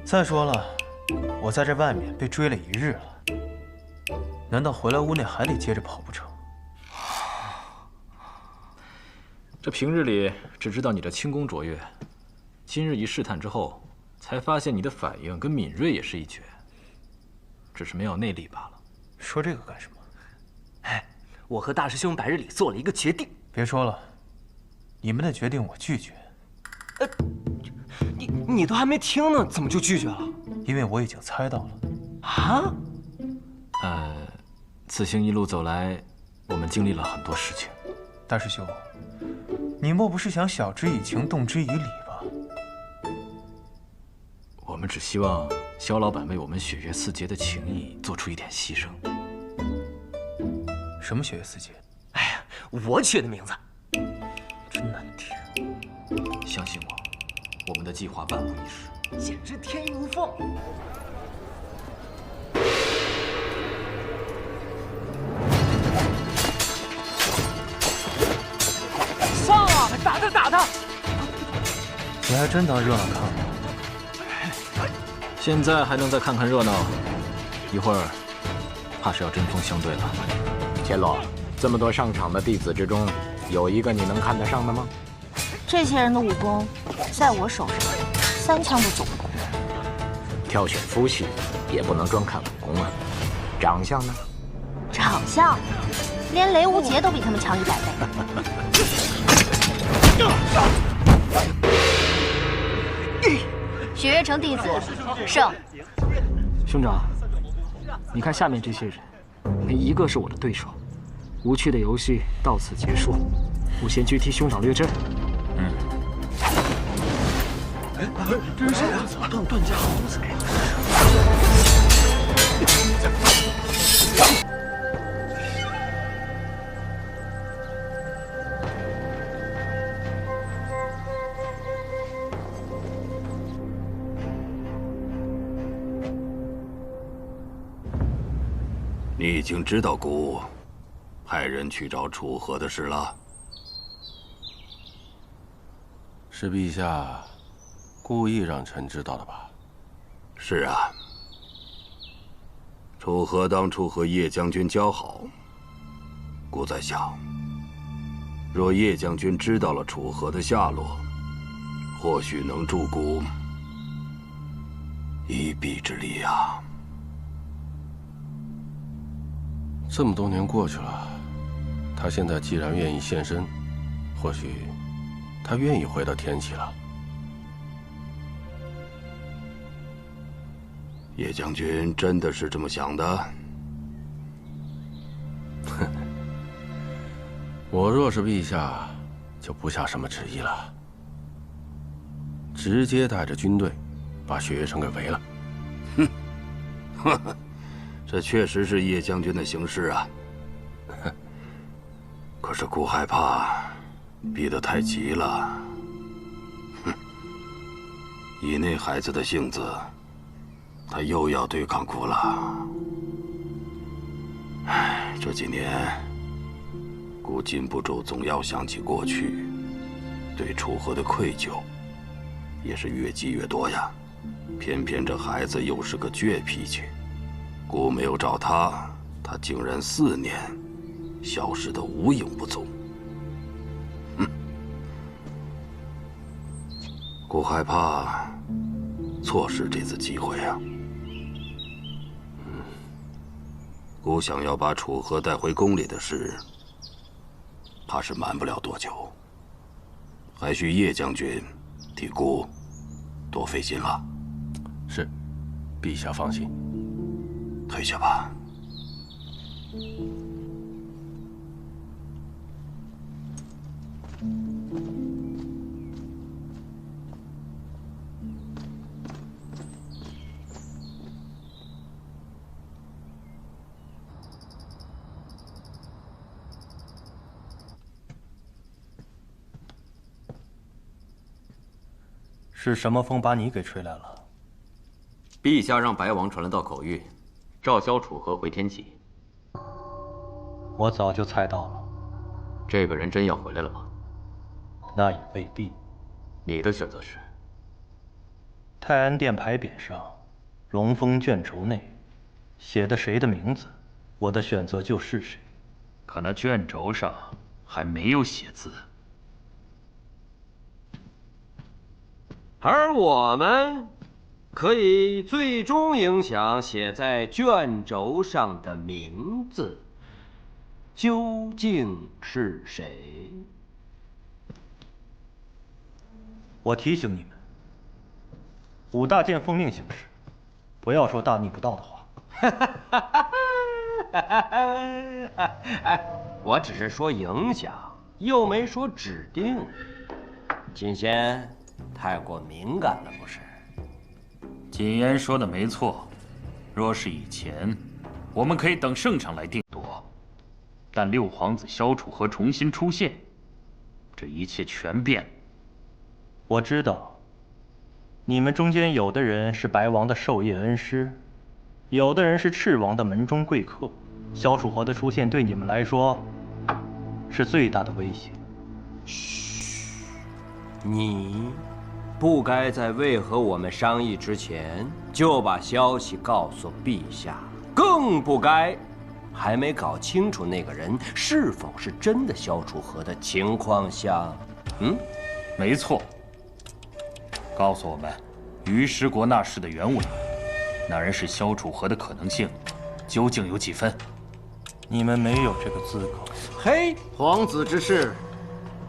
Speaker 12: 再说了，我在这外面被追了1日了，难道回来屋内还得接着跑不成？
Speaker 5: 这平日里只知道你的轻功卓越，今日一试探之后，才发现你的反应跟敏锐也是一绝，只是没有内力罢了。
Speaker 12: 说这个干什么？
Speaker 1: 哎，我和大师兄白日里做了一个决定。
Speaker 12: 别说了，你们的决定我拒绝。
Speaker 1: 你都还没听呢，怎么就拒绝了？
Speaker 12: 因为我已经猜到了。
Speaker 1: 啊？
Speaker 5: 此行一路走来，我们经历了很多事情。
Speaker 12: 大师兄，你莫不是想晓之以情，动之以理吧？
Speaker 5: 我们只希望萧老板为我们雪月4节的情谊做出一点牺牲。
Speaker 12: 什么雪月4节？
Speaker 1: 哎呀，我取的名字，
Speaker 12: 真难听。
Speaker 5: 相信我，我们的计划万无一失，
Speaker 1: 简直天衣无缝。上啊！打他，打他！
Speaker 12: 你还真当热闹看了？
Speaker 5: 现在还能再看看热闹，一会儿怕是要针锋相对了。
Speaker 10: 千落，这么多上场的弟子之中，有一个你能看得上的吗？
Speaker 11: 这些人的武功，在我手上3枪都走不过。
Speaker 10: 挑选夫婿，也不能专看武功啊。长相呢？
Speaker 11: 长相，连雷无杰都比他们强100倍。雪月城弟子胜。
Speaker 1: 兄长，你看下面这些人，没一个是我的对手。无趣的游戏到此结束，我先去替兄长略阵。
Speaker 15: 这是谁啊？段家豪子。
Speaker 6: 你已经知道姑派人去找楚河的事了？
Speaker 19: 是陛下故意让臣知道的吧？
Speaker 6: 是啊。楚河当初和叶将军交好，姑在想，若叶将军知道了楚河的下落，或许能助姑一臂之力啊。
Speaker 19: 这么多年过去了，他现在既然愿意现身，或许他愿意回到天启了。
Speaker 6: 叶将军真的是这么想的？
Speaker 19: 哼，我若是陛下，就不下什么旨意了，直接带着军队把雪月城给围了。
Speaker 6: 哼，呵呵。这确实是叶将军的行事啊，可是姑害怕逼得太急了。哼，以那孩子的性子，他又要对抗姑了。唉，这几年，姑禁不住总要想起过去，对楚河的愧疚，也是越积越多呀。偏偏这孩子又是个倔脾气。姑没有找他，他竟然4年消失得无影不踪。姑害怕错失这次机会啊。姑想要把楚河带回宫里的事，怕是瞒不了多久。还需叶将军替孤多费心了。
Speaker 19: 是，陛下放心。
Speaker 6: 退下吧。
Speaker 7: 是什么风把你给吹来了？
Speaker 20: 陛下让白王传了道口谕，召萧楚河回天启。
Speaker 7: 我早就猜到了。
Speaker 20: 这个人真要回来了吗？
Speaker 7: 那也未必。
Speaker 20: 你的选择是？
Speaker 7: 泰安殿牌匾上，龙峰卷轴内写的谁的名字，我的选择就是谁。
Speaker 21: 可那卷轴上还没有写字。
Speaker 22: 而我们可以最终影响写在卷轴上的名字究竟是谁？
Speaker 7: 我提醒你们，武大剑奉命行事，不要说大逆不道的话。
Speaker 22: 我只是说影响，又没说指定。金仙太过敏感了，不是？
Speaker 21: 谨言说的没错，若是以前，我们可以等圣上来定夺。但六皇子萧楚河重新出现，这一切全变了。
Speaker 7: 我知道，你们中间有的人是白王的授业恩师，有的人是赤王的门中贵客。萧楚河的出现对你们来说是最大的威胁。
Speaker 22: 嘘，你不该在未和我们商议之前就把消息告诉陛下，更不该还没搞清楚那个人是否是真的萧楚河的情况下，
Speaker 21: 没错。告诉我们，于师国那事的原委，那人是萧楚河的可能性究竟有几分？
Speaker 7: 你们没有这个资格。
Speaker 22: 嘿，
Speaker 23: 皇子之事，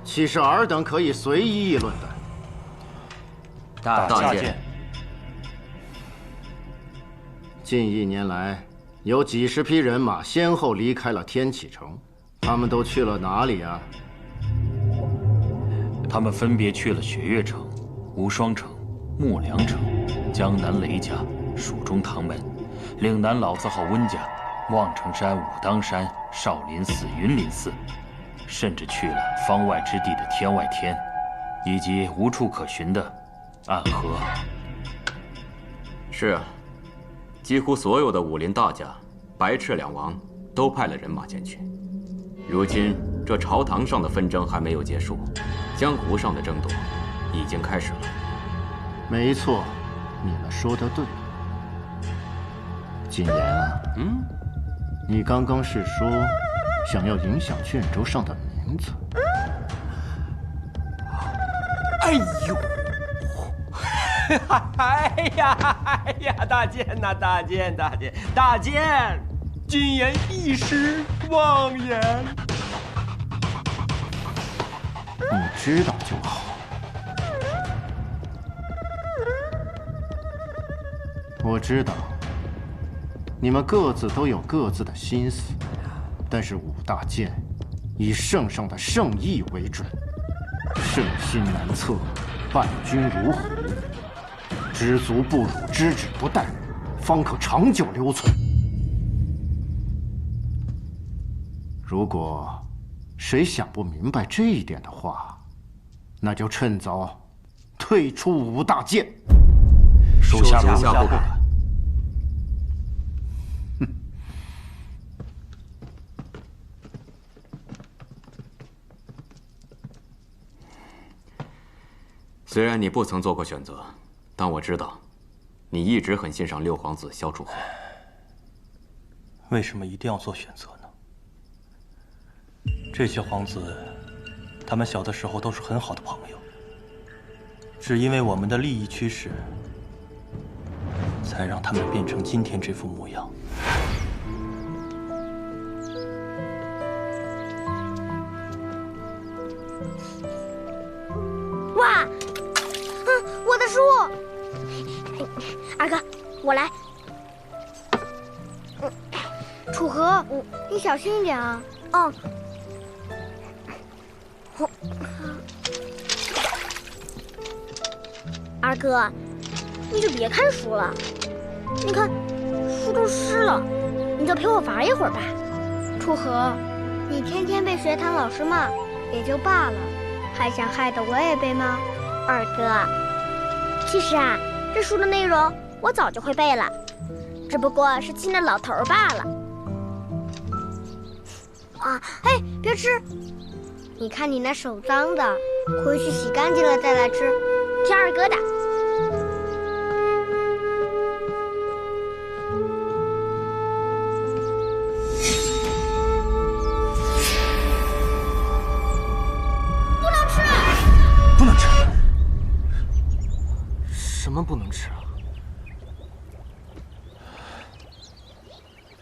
Speaker 23: 岂是尔等可以随意议论的？
Speaker 20: 大剑，
Speaker 23: 近1年来，有几十匹人马先后离开了天启城，他们都去了哪里啊？
Speaker 21: 他们分别去了雪月城、无双城、木梁城、江南雷家、蜀中唐门、岭南老字号温家、望城山、武当山、少林寺、云林寺，甚至去了方外之地的天外天，以及无处可寻的暗河。
Speaker 20: 是啊，几乎所有的武林大家、白赤两王都派了人马前去。如今这朝堂上的纷争还没有结束，江湖上的争夺已经开始了。
Speaker 23: 没错，你们说的对。谨言啊，你刚刚是说想要影响卷轴上的名字？
Speaker 22: 哎呦！哎呀！大剑呐，大剑！谨言一时妄言。
Speaker 23: 你知道就好。我知道，你们各自都有各自的心思，但是武大剑以圣上的圣意为准，圣心难测，伴君如虎。知足不辱，知止不殆，方可长久留存。如果谁想不明白这一点的话，那就趁早退出武大剑。
Speaker 21: 属下不敢。
Speaker 20: 虽然你不曾做过选择，但我知道，你一直很欣赏六皇子萧楚河。
Speaker 7: 为什么一定要做选择呢？这些皇子，他们小的时候都是很好的朋友，只因为我们的利益驱使，才让他们变成今天这副模样。
Speaker 4: 哇，我的书！二哥，我来。楚河，你小心一点啊。嗯。二哥，你就别看书了，你看书都湿了，你就陪我玩一会儿吧。楚河，你天天被学堂老师骂也就罢了，还想害得我也背吗？二哥，其实啊，这书的内容我早就会背了，只不过是亲了老头罢了。啊，嘿，别吃！你看你那手脏的，回去洗干净了再来吃。听二哥的。
Speaker 2: 不能吃！不能吃！
Speaker 1: 什么不能吃啊？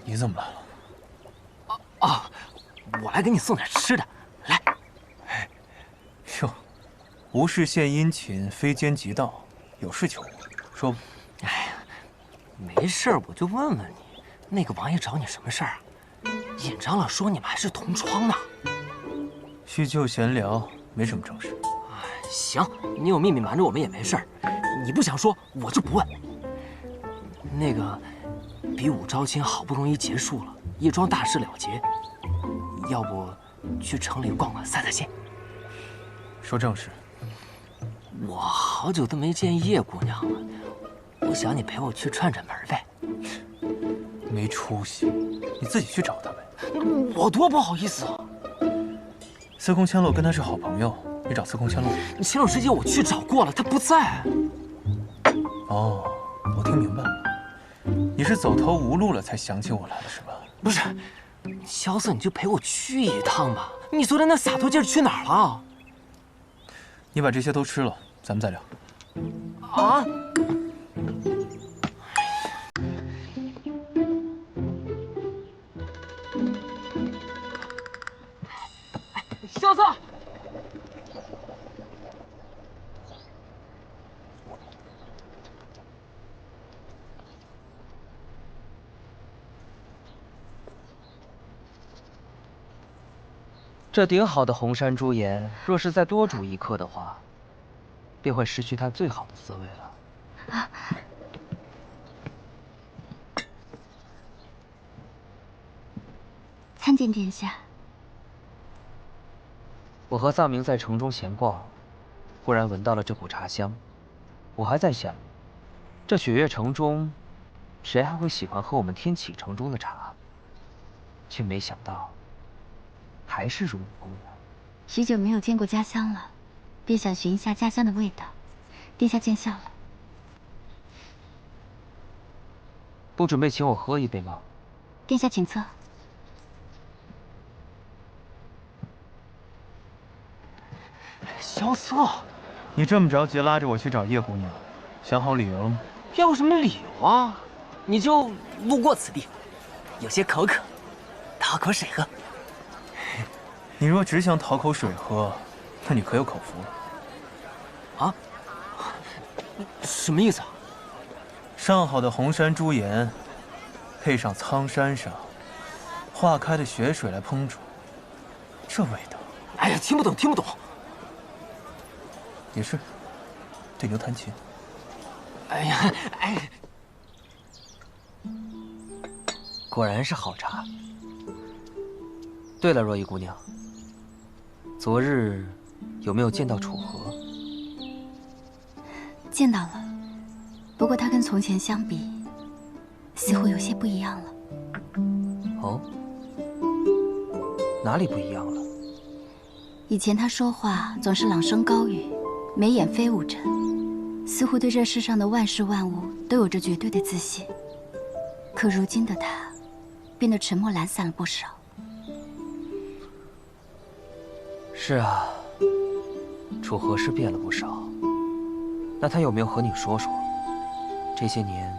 Speaker 12: 你怎么来了？
Speaker 1: 啊，我来给你送点吃的。来。
Speaker 12: 哟，无事献殷勤，非奸即盗，有事求我，说吧。
Speaker 1: 哎呀，没事儿，我就问问你，那个王爷找你什么事儿啊？尹长老说你们还是同窗呢。
Speaker 12: 叙旧闲聊，没什么正事。
Speaker 1: 行，你有秘密瞒着我们也没事儿，你不想说，我就不问。那个，比武招亲好不容易结束了，一桩大事了结，要不去城里逛逛，散散心？
Speaker 12: 说正事。
Speaker 1: 我好久都没见叶姑娘了，我想你陪我去串串门呗。
Speaker 12: 没出息，你自己去找她呗。
Speaker 1: 我多不好意思啊！
Speaker 12: 司空千落跟他是好朋友，你找司空千落。
Speaker 1: 千落师姐我去找过了，她不在。
Speaker 12: 哦，我听明白了，你是走投无路了才想起我来了是吧？
Speaker 1: 不是，萧瑟，你就陪我去一趟吧。你昨天那洒脱劲儿去哪儿了？
Speaker 12: 你把这些都吃了，咱们再聊。
Speaker 1: 啊！萧瑟，
Speaker 8: 这顶好的红山朱颜，若是再多煮一颗的话，便会失去它最好的滋味了。啊！
Speaker 17: 参见殿下。
Speaker 8: 我和藏明在城中闲逛，忽然闻到了这股茶香。我还在想，这雪月城中，谁还会喜欢喝我们天启城中的茶？却没想到，还是如你姑娘。
Speaker 17: 许久没有见过家乡了，便想寻一下家乡的味道。殿下见笑了。
Speaker 8: 不准备请我喝一杯吗？
Speaker 17: 殿下请侧。
Speaker 1: 萧瑟，
Speaker 12: 你这么着急拉着我去找叶姑娘，想好理由了吗？
Speaker 1: 要有什么理由啊？你就路过此地，有些口渴，讨口水喝。
Speaker 12: 你若只想讨口水喝，那你可有口福了。
Speaker 1: 啊？什么意思啊？
Speaker 12: 上好的红山朱颜，配上苍山上化开的雪水来烹煮，这味道……
Speaker 1: 哎呀，听不懂，听不懂。
Speaker 12: 也是，对牛弹琴。
Speaker 1: 哎呀，哎，
Speaker 8: 果然是好茶。对了，若依姑娘，昨日有没有见到楚河？
Speaker 17: 见到了，不过他跟从前相比，似乎有些不一样了。
Speaker 8: 哦，哪里不一样了？
Speaker 17: 以前他说话总是朗声高语，眉眼飞舞着，似乎对这世上的万事万物都有着绝对的自信。可如今的他，变得沉默懒散了不少。
Speaker 8: 是啊，楚河是变了不少。那他有没有和你说说，这些年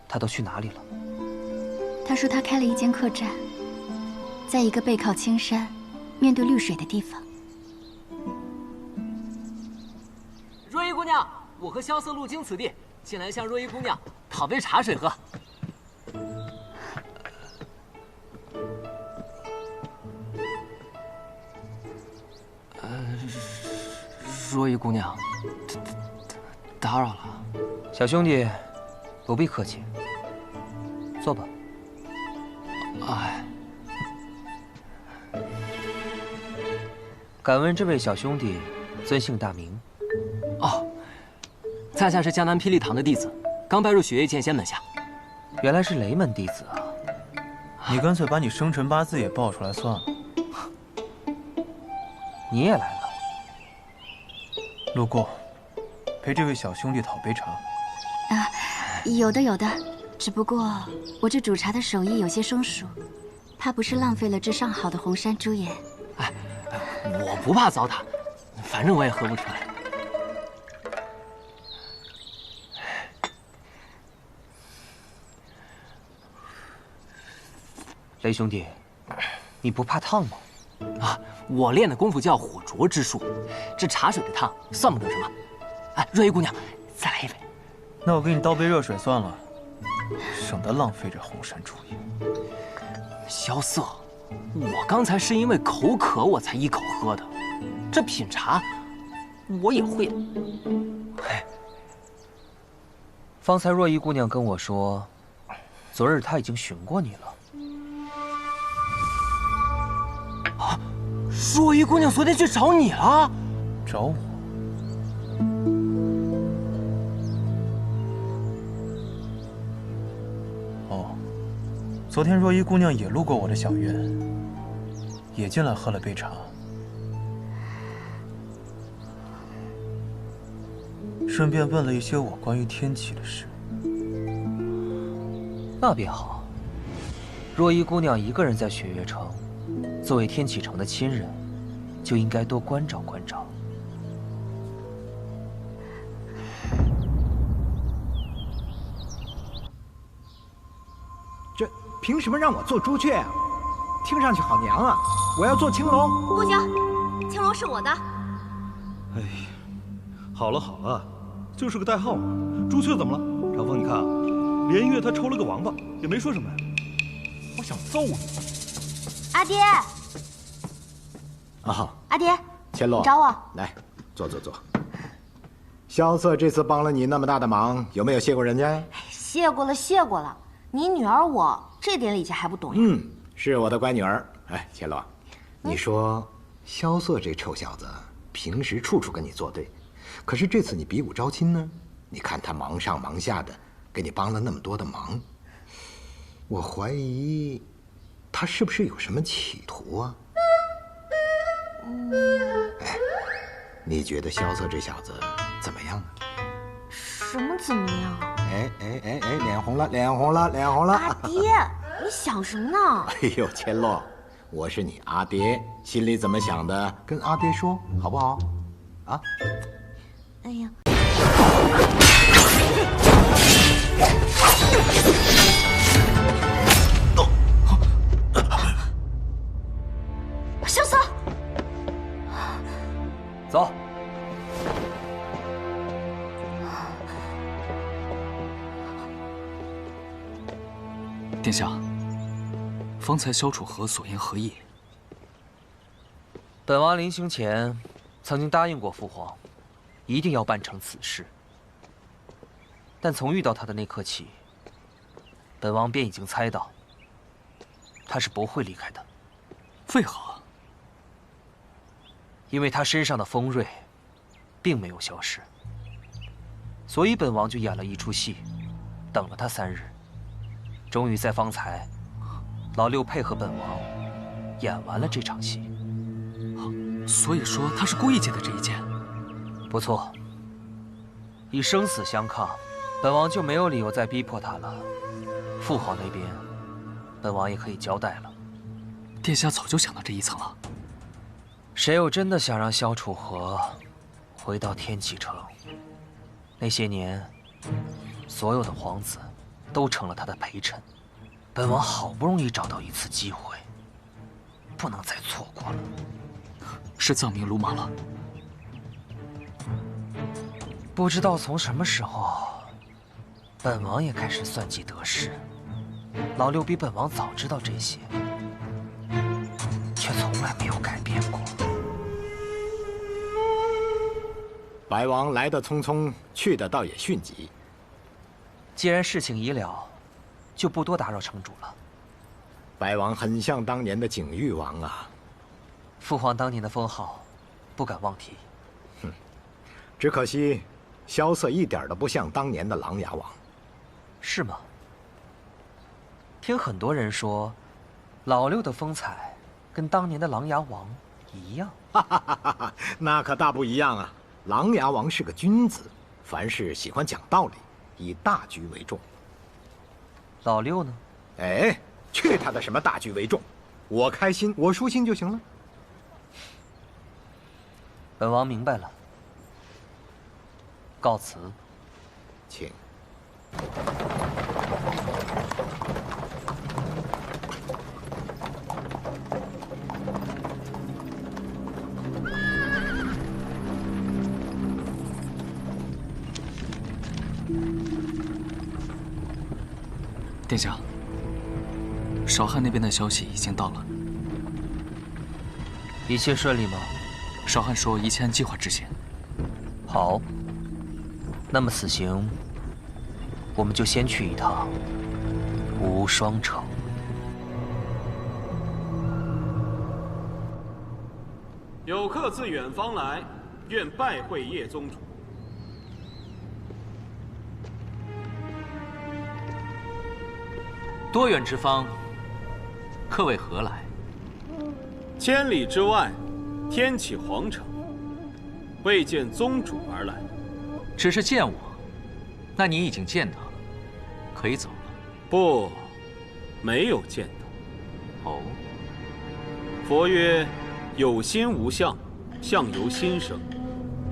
Speaker 8: 他都去哪里了？
Speaker 17: 他说他开了一间客栈，在一个背靠青山、面对绿水的地方。
Speaker 1: 娘，我和萧瑟路经此地，进来向若依姑娘讨杯茶水喝。若依姑娘，打扰了。
Speaker 8: 小兄弟，不必客气，坐吧。
Speaker 1: 哎，
Speaker 8: 敢问这位小兄弟尊姓大名？
Speaker 1: 哦，在下是江南霹雳堂的弟子，刚拜入雪月剑仙门下。
Speaker 8: 原来是雷门弟子啊！
Speaker 12: 你干脆把你生辰八字也报出来算了。
Speaker 8: 你也来了？
Speaker 12: 路过，陪这位小兄弟讨杯茶。
Speaker 9: 啊，有的有的，只不过我这煮茶的手艺有些生疏，怕不是浪费了这上好的红山猪眼。
Speaker 1: 哎，我不怕糟蹋，反正我也喝不出来。
Speaker 8: 雷兄弟，你不怕烫吗？
Speaker 1: 啊，我练的功夫叫火灼之术，这茶水的烫算不得什么。哎，若依姑娘，再来一杯。
Speaker 12: 那我给你倒杯热水算了，省得浪费这红山猪眼。
Speaker 1: 萧瑟，我刚才是因为口渴我才一口喝的，这品茶我也会的。
Speaker 8: 方才若依姑娘跟我说，昨日她已经寻过你了。
Speaker 1: 啊，若依姑娘昨天去找你了？
Speaker 12: 找我？哦，昨天若依姑娘也路过我的小院，也进来喝了杯茶。顺便问了一些我关于天启的事。
Speaker 8: 那便好。若依姑娘一个人在雪月城，作为天启城的亲人，就应该多关照关照。
Speaker 18: 这凭什么让我做朱雀啊？听上去好娘啊！我要做青龙。
Speaker 3: 不行，青龙是我的。
Speaker 13: 哎，好了好了。就是个代号嘛，朱雀怎么了？长风，你看啊，连月他抽了个王八，也没说什么呀。我想揍你！
Speaker 3: 阿爹，
Speaker 10: 啊，
Speaker 3: 阿爹，
Speaker 10: 千洛，
Speaker 3: 你找我
Speaker 10: 来，坐坐坐。萧瑟这次帮了你那么大的忙，有没有谢过人家呀？
Speaker 3: 谢过了，谢过了。你女儿我这点礼节还不懂呀？
Speaker 10: 嗯，是我的乖女儿。哎，千洛，你说萧瑟这臭小子，平时处处跟你作对。可是这次你比武招亲呢？你看他忙上忙下的，给你帮了那么多的忙，我怀疑他是不是有什么企图啊？哎，你觉得萧瑟这小子怎么样啊？
Speaker 3: 什么怎么样？
Speaker 10: 哎，脸红了，脸红了，脸红了！
Speaker 3: 阿爹，你想什么呢？
Speaker 10: 哎呦，千洛，我是你阿爹，心里怎么想的，跟阿爹说好不好？啊？
Speaker 3: 哎呀！萧瑟，
Speaker 8: 走。
Speaker 5: 殿下，方才萧楚河所言何意？
Speaker 8: 本王临行前曾经答应过父皇，一定要办成此事。但从遇到他的那刻起，本王便已经猜到，他是不会离开的。
Speaker 5: 为何？
Speaker 8: 因为他身上的锋锐，并没有消失。所以本王就演了一出戏，等了他3日，终于在方才，老六配合本王，演完了这场戏。
Speaker 5: 所以说他是故意借的这一剑。
Speaker 8: 不错。以生死相抗，本王就没有理由再逼迫他了。父皇那边，本王也可以交代了。
Speaker 5: 殿下早就想到这一层了。
Speaker 8: 谁又真的想让萧楚河回到天启城？那些年，所有的皇子都成了他的陪衬。本王好不容易找到一次机会，不能再错过了。
Speaker 5: 是藏民鲁莽了。
Speaker 8: 不知道从什么时候，本王也开始算计得失。老六比本王早知道这些，却从来没有改变过。
Speaker 10: 白王来得匆匆，去的倒也迅疾。
Speaker 8: 既然事情已了，就不多打扰城主了。
Speaker 10: 白王很像当年的景玉王啊。
Speaker 8: 父皇当年的封号，不敢妄提。
Speaker 10: 哼，只可惜，萧瑟一点都不像当年的琅琊王。
Speaker 8: 是吗？听很多人说，老六的风采跟当年的琅琊王一样。
Speaker 10: 哈哈哈哈！那可大不一样啊！琅琊王是个君子，凡事喜欢讲道理，以大局为重。
Speaker 8: 老六呢？
Speaker 10: 哎，去他的什么大局为重！我开心，我舒心就行了。
Speaker 8: 本王明白了，告辞。
Speaker 10: 请。
Speaker 5: 殿下，少汉那边的消息已经到了。
Speaker 8: 一切顺利吗？
Speaker 5: 少汉说一切按计划执行。
Speaker 8: 好，那么此行，我们就先去一趟无双城。
Speaker 11: 有客自远方来，愿拜会叶宗主。
Speaker 5: 多远之方，客为何来？
Speaker 11: 千里之外，天启皇城，为见宗主而来。
Speaker 5: 只是见我，那你已经见到了，可以走了。
Speaker 11: 不，没有见到。
Speaker 5: 哦。
Speaker 11: 佛曰：有心无相，相由心生；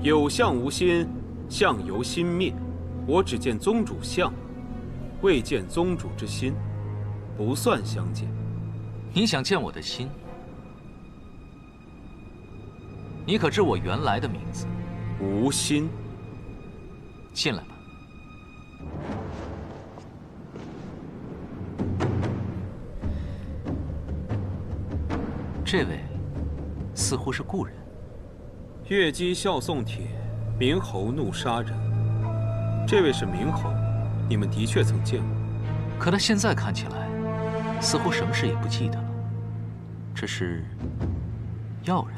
Speaker 11: 有相无心，相由心灭。我只见宗主相，未见宗主之心。不算相见。
Speaker 5: 你想见我的心？你可知我原来的名字？
Speaker 11: 无心。
Speaker 5: 进来吧。这位似乎是故人。
Speaker 11: 越姬笑送帖，明侯怒杀人。这位是明侯，你们的确曾见过。
Speaker 5: 可他现在看起来，似乎什么事也不记得了。这是药人。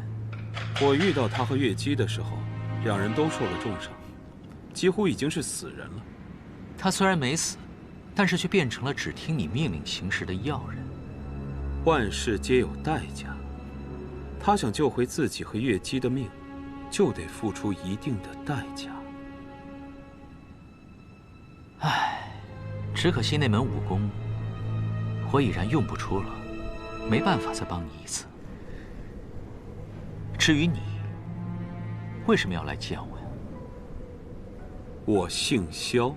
Speaker 11: 我遇到他和越姬的时候，两人都受了重伤，几乎已经是死人了。
Speaker 5: 他虽然没死，但是却变成了只听你命令行事的药人。
Speaker 11: 万事皆有代价，他想救回自己和越姬的命，就得付出一定的代价。
Speaker 5: 唉，只可惜那门武功，我已然用不出了，没办法再帮你一次。至于你，为什么要来见我呀？
Speaker 11: 我姓萧，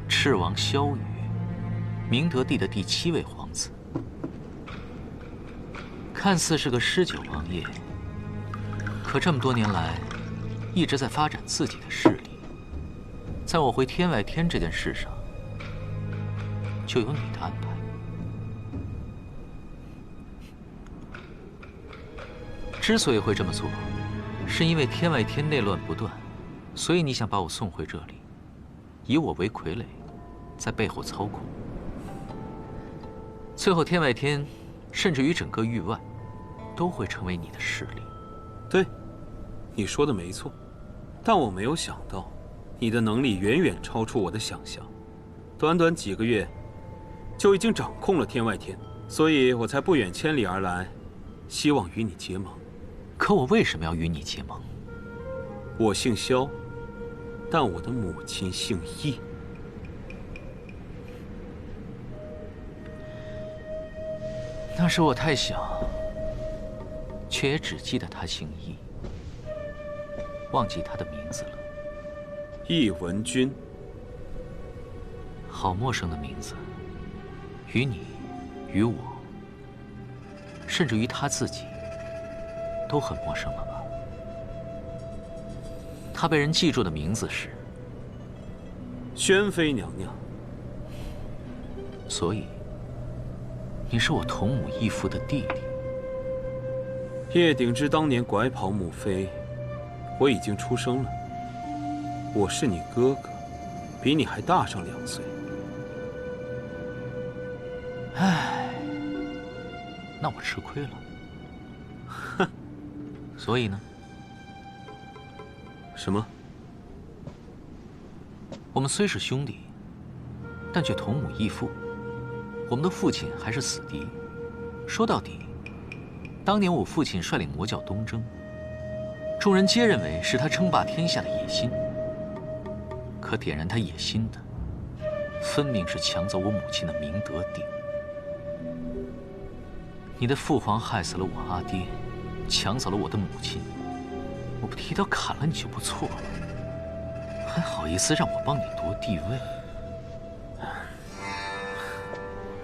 Speaker 5: 赤王萧雨，明德帝的第7位皇子。看似是个诗酒王爷，可这么多年来，一直在发展自己的势力。在我回天外天这件事上，就有你的安排。之所以会这么做，是因为天外天内乱不断，所以你想把我送回这里，以我为傀儡，在背后操控。最后天外天，甚至于整个域外，都会成为你的势力。
Speaker 11: 对，你说的没错，但我没有想到，你的能力远远超出我的想象，短短几个月，就已经掌控了天外天，所以我才不远千里而来，希望与你结盟。
Speaker 5: 可我为什么要与你结盟？
Speaker 11: 我姓萧，但我的母亲姓易。
Speaker 5: 那时我太小，却也只记得他姓易，忘记他的名字了。
Speaker 11: 易文君。
Speaker 5: 好陌生的名字，于你，于我，甚至于他自己，都很陌生了吧？
Speaker 21: 她被人记住的名字是
Speaker 11: 宣妃娘娘。
Speaker 21: 所以，你是我同母异父的弟弟。
Speaker 11: 叶鼎之当年拐跑母妃，我已经出生了。我是你哥哥，比你还大上2岁。
Speaker 21: 唉，那我吃亏了。哼，所以呢？
Speaker 11: 什么？
Speaker 21: 我们虽是兄弟，但却同母异父。我们的父亲还是死敌。说到底，当年我父亲率领魔教东征，众人皆认为是他称霸天下的野心。可点燃他野心的，分明是抢走我母亲的明德鼎。你的父皇害死了我阿爹，抢走了我的母亲，我不提刀砍了你就不错了，还好意思让我帮你夺帝位？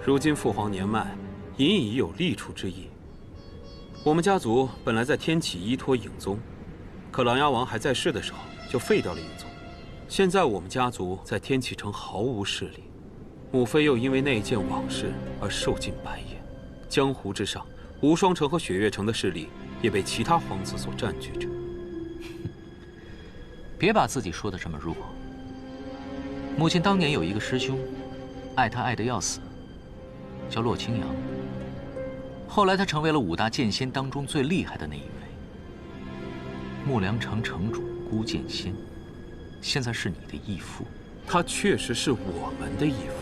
Speaker 11: 如今父皇年迈，隐已有立储之意。我们家族本来在天启依托影宗，可琅琊王还在世的时候就废掉了影宗。现在我们家族在天启城毫无势力，母妃又因为那件往事而受尽白眼。江湖之上，无双城和雪月城的势力也被其他皇子所占据着。
Speaker 21: 别把自己说得这么弱。母亲当年有一个师兄，爱他爱得要死，叫洛清扬。后来他成为了5大剑仙当中最厉害的那一位。木良城城主孤剑仙，现在是你的义父。
Speaker 11: 他确实是我们的义父。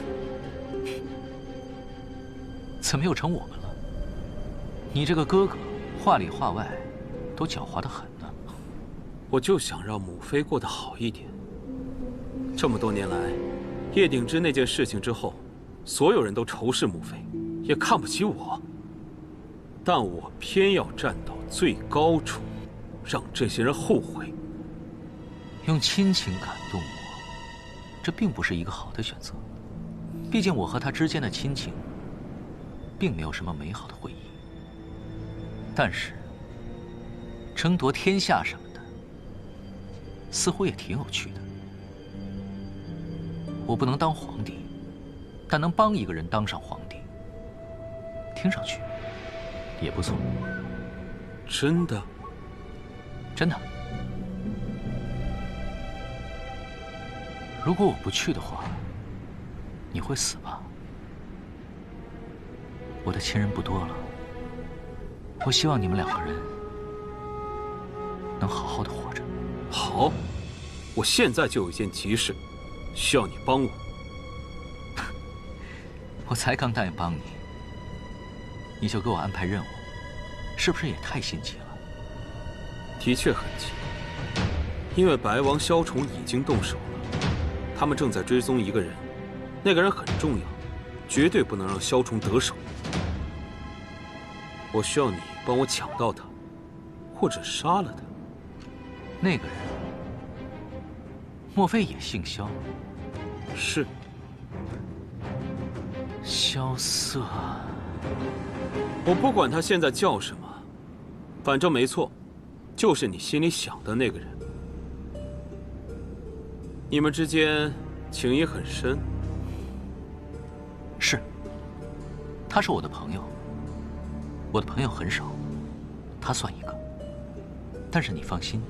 Speaker 21: 怎么又成我们了？你这个哥哥，话里话外都狡猾得很呢。
Speaker 11: 我就想让母妃过得好一点。这么多年来，叶鼎之那件事情之后，所有人都仇视母妃，也看不起我。但我偏要站到最高处，让这些人后悔。
Speaker 21: 用亲情感动我，这并不是一个好的选择。毕竟我和他之间的亲情，并没有什么美好的回忆。但是，争夺天下什么的，似乎也挺有趣的。我不能当皇帝，但能帮一个人当上皇帝，听上去也不错。
Speaker 11: 真的？
Speaker 21: 真的。如果我不去的话，你会死吧？我的亲人不多了，我希望你们2个人能好好的活着。
Speaker 11: 好，我现在就有一件急事，需要你帮我。
Speaker 21: 我才刚答应帮你，你就给我安排任务，是不是也太心急了？
Speaker 11: 的确很急，因为白王萧崇已经动手了。他们正在追踪一个人，那个人很重要，绝对不能让萧崇得手。我需要你帮我抢到他，或者杀了他。
Speaker 21: 那个人，莫非也姓萧？
Speaker 11: 是。
Speaker 21: 萧瑟。
Speaker 11: 我不管他现在叫什么，反正没错，就是你心里想的那个人。你们之间情谊很深。
Speaker 21: 是，他是我的朋友。我的朋友很少，他算一个。但是你放心，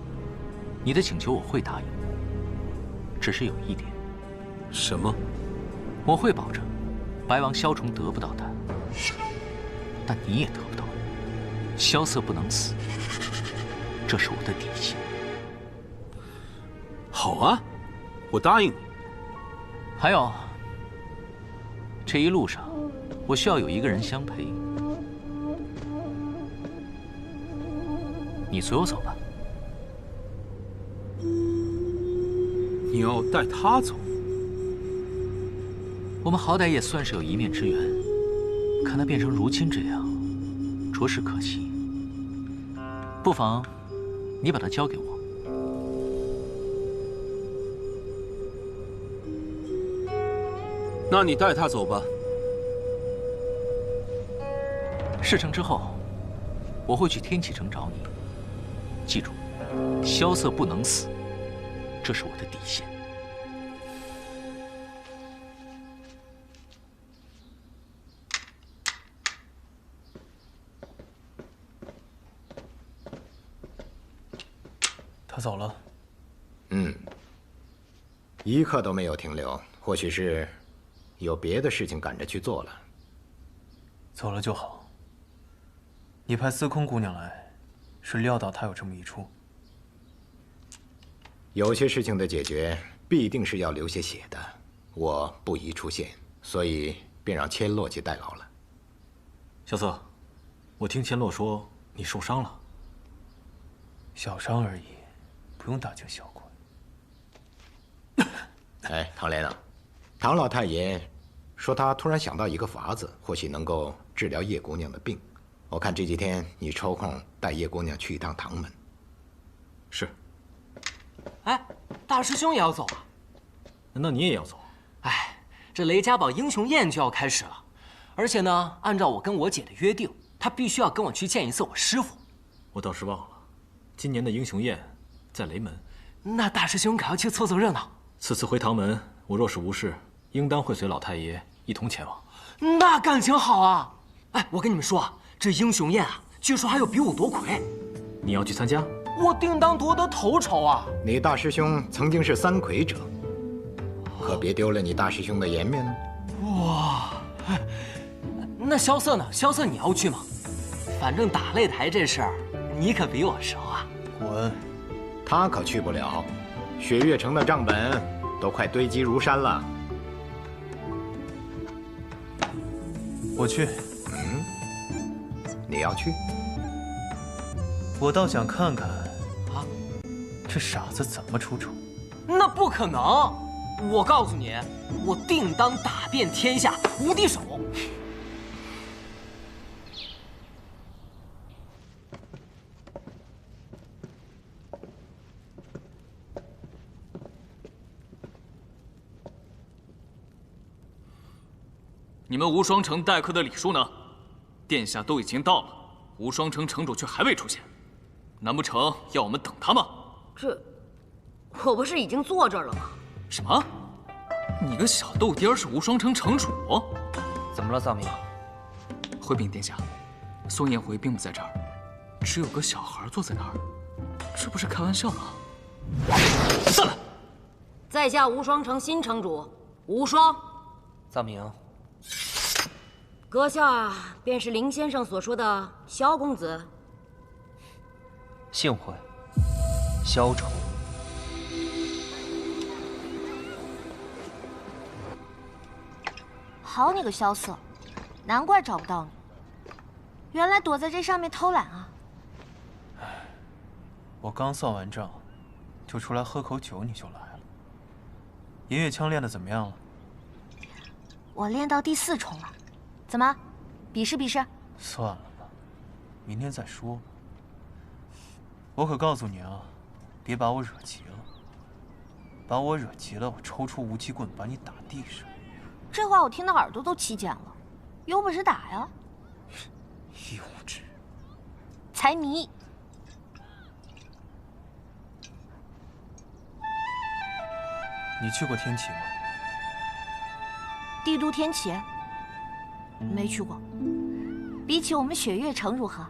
Speaker 21: 你的请求我会答应。只是有一点。
Speaker 11: 什么？
Speaker 21: 我会保证，白王萧崇得不到他，但你也得不到。萧瑟不能死，这是我的底线。
Speaker 11: 好啊。我答应你。
Speaker 21: 还有，这一路上，我需要有一个人相陪。你随我走吧。
Speaker 11: 你要带他走？
Speaker 21: 我们好歹也算是有一面之缘，看他变成如今这样，着实可惜。不妨，你把他交给我。
Speaker 11: 那你带他走吧。
Speaker 21: 事成之后，我会去天启城找你。记住，萧瑟不能死，
Speaker 14: 这是我的底线。
Speaker 12: 他走了。
Speaker 10: 一刻都没有停留，或许是有别的事情赶着去做了。
Speaker 12: 走了就好。你派司空姑娘来，是料到她有这么一出。
Speaker 10: 有些事情的解决必定是要流些血的，我不宜出现，所以便让千洛去代劳了。
Speaker 5: 萧瑟，我听千洛说你受伤了。
Speaker 12: 小伤而已，不用大惊小怪。
Speaker 10: 哎，唐莲啊，唐老太爷说他突然想到一个法子，或许能够治疗叶姑娘的病。我看这几天你抽空带叶姑娘去一趟唐门。
Speaker 5: 是。
Speaker 1: 哎，大师兄也要走啊？
Speaker 5: 难道你也要走？
Speaker 1: 哎，这雷家堡英雄宴就要开始了，而且呢，按照我跟我姐的约定，她必须要跟我去见一次我师父。
Speaker 5: 我倒是忘了，今年的英雄宴在雷门。
Speaker 1: 那大师兄可要去凑凑热闹。
Speaker 5: 此次回唐门，我若是无事，应当会随老太爷一同前往。
Speaker 1: 那感情好啊！哎，我跟你们说啊，这英雄宴啊，据说还有比武夺魁。
Speaker 5: 你要去参加？
Speaker 1: 我定当夺得头筹啊！
Speaker 10: 你大师兄曾经是三魁者，可别丢了你大师兄的颜面呢。
Speaker 1: 哇，那萧瑟呢？萧瑟你要去吗？反正打擂台这事儿，你可比我熟啊。
Speaker 10: 滚！他可去不了，雪月城的账本都快堆积如山了。
Speaker 12: 我去。
Speaker 10: 你要去？
Speaker 12: 我倒想看看这傻子怎么出丑。
Speaker 1: 那不可能！我告诉你，我定当打遍天下无敌手。
Speaker 15: 你们无双城待客的礼数呢？殿下都已经到了，无双城城主却还未出现，难不成要我们等他吗？
Speaker 3: 我不是已经坐这儿了吗？
Speaker 15: 什么？你个小豆丁是无双城城主？
Speaker 8: 怎么了，臧明？
Speaker 15: 回禀殿下，宋彦回并不在这儿，只有个小孩坐在那儿，这不是开玩笑吗？散了！
Speaker 3: 在下无双城新城主无双。
Speaker 8: 臧明。
Speaker 3: 阁下便是林先生所说的萧公子。
Speaker 8: 幸会，萧愁。
Speaker 17: 好你个萧瑟，难怪找不到你，原来躲在这上面偷懒啊！
Speaker 12: 我刚算完账，就出来喝口酒，你就来了。银月枪练得怎么样了？
Speaker 17: 我练到第4重了，怎么，比试比试？
Speaker 12: 算了吧，明天再说。我可告诉你啊，别把我惹急了。把我惹急了，我抽出无极棍把你打地上。
Speaker 17: 这话我听得耳朵都起茧了，有本事打呀！
Speaker 12: 幼稚，
Speaker 17: 财迷。
Speaker 12: 你去过天启吗？
Speaker 17: 帝都天启？没去过。比起我们雪月城如何？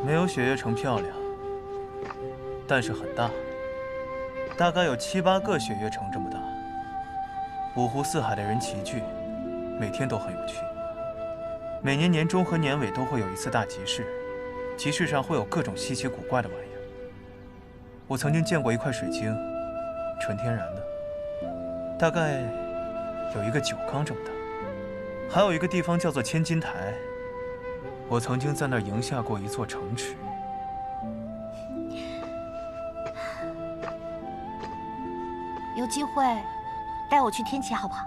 Speaker 12: 没有雪月城漂亮，但是很大，大概有7、8个雪月城这么大。五湖四海的人齐聚，每天都很有趣。每年年中和年尾都会有一次大集市，集市上会有各种稀奇古怪的玩意儿。我曾经见过一块水晶，纯天然的，大概有一个酒缸这么大。还有一个地方叫做千金台，我曾经在那儿赢下过一座城池。
Speaker 17: 有机会带我去天启好不好？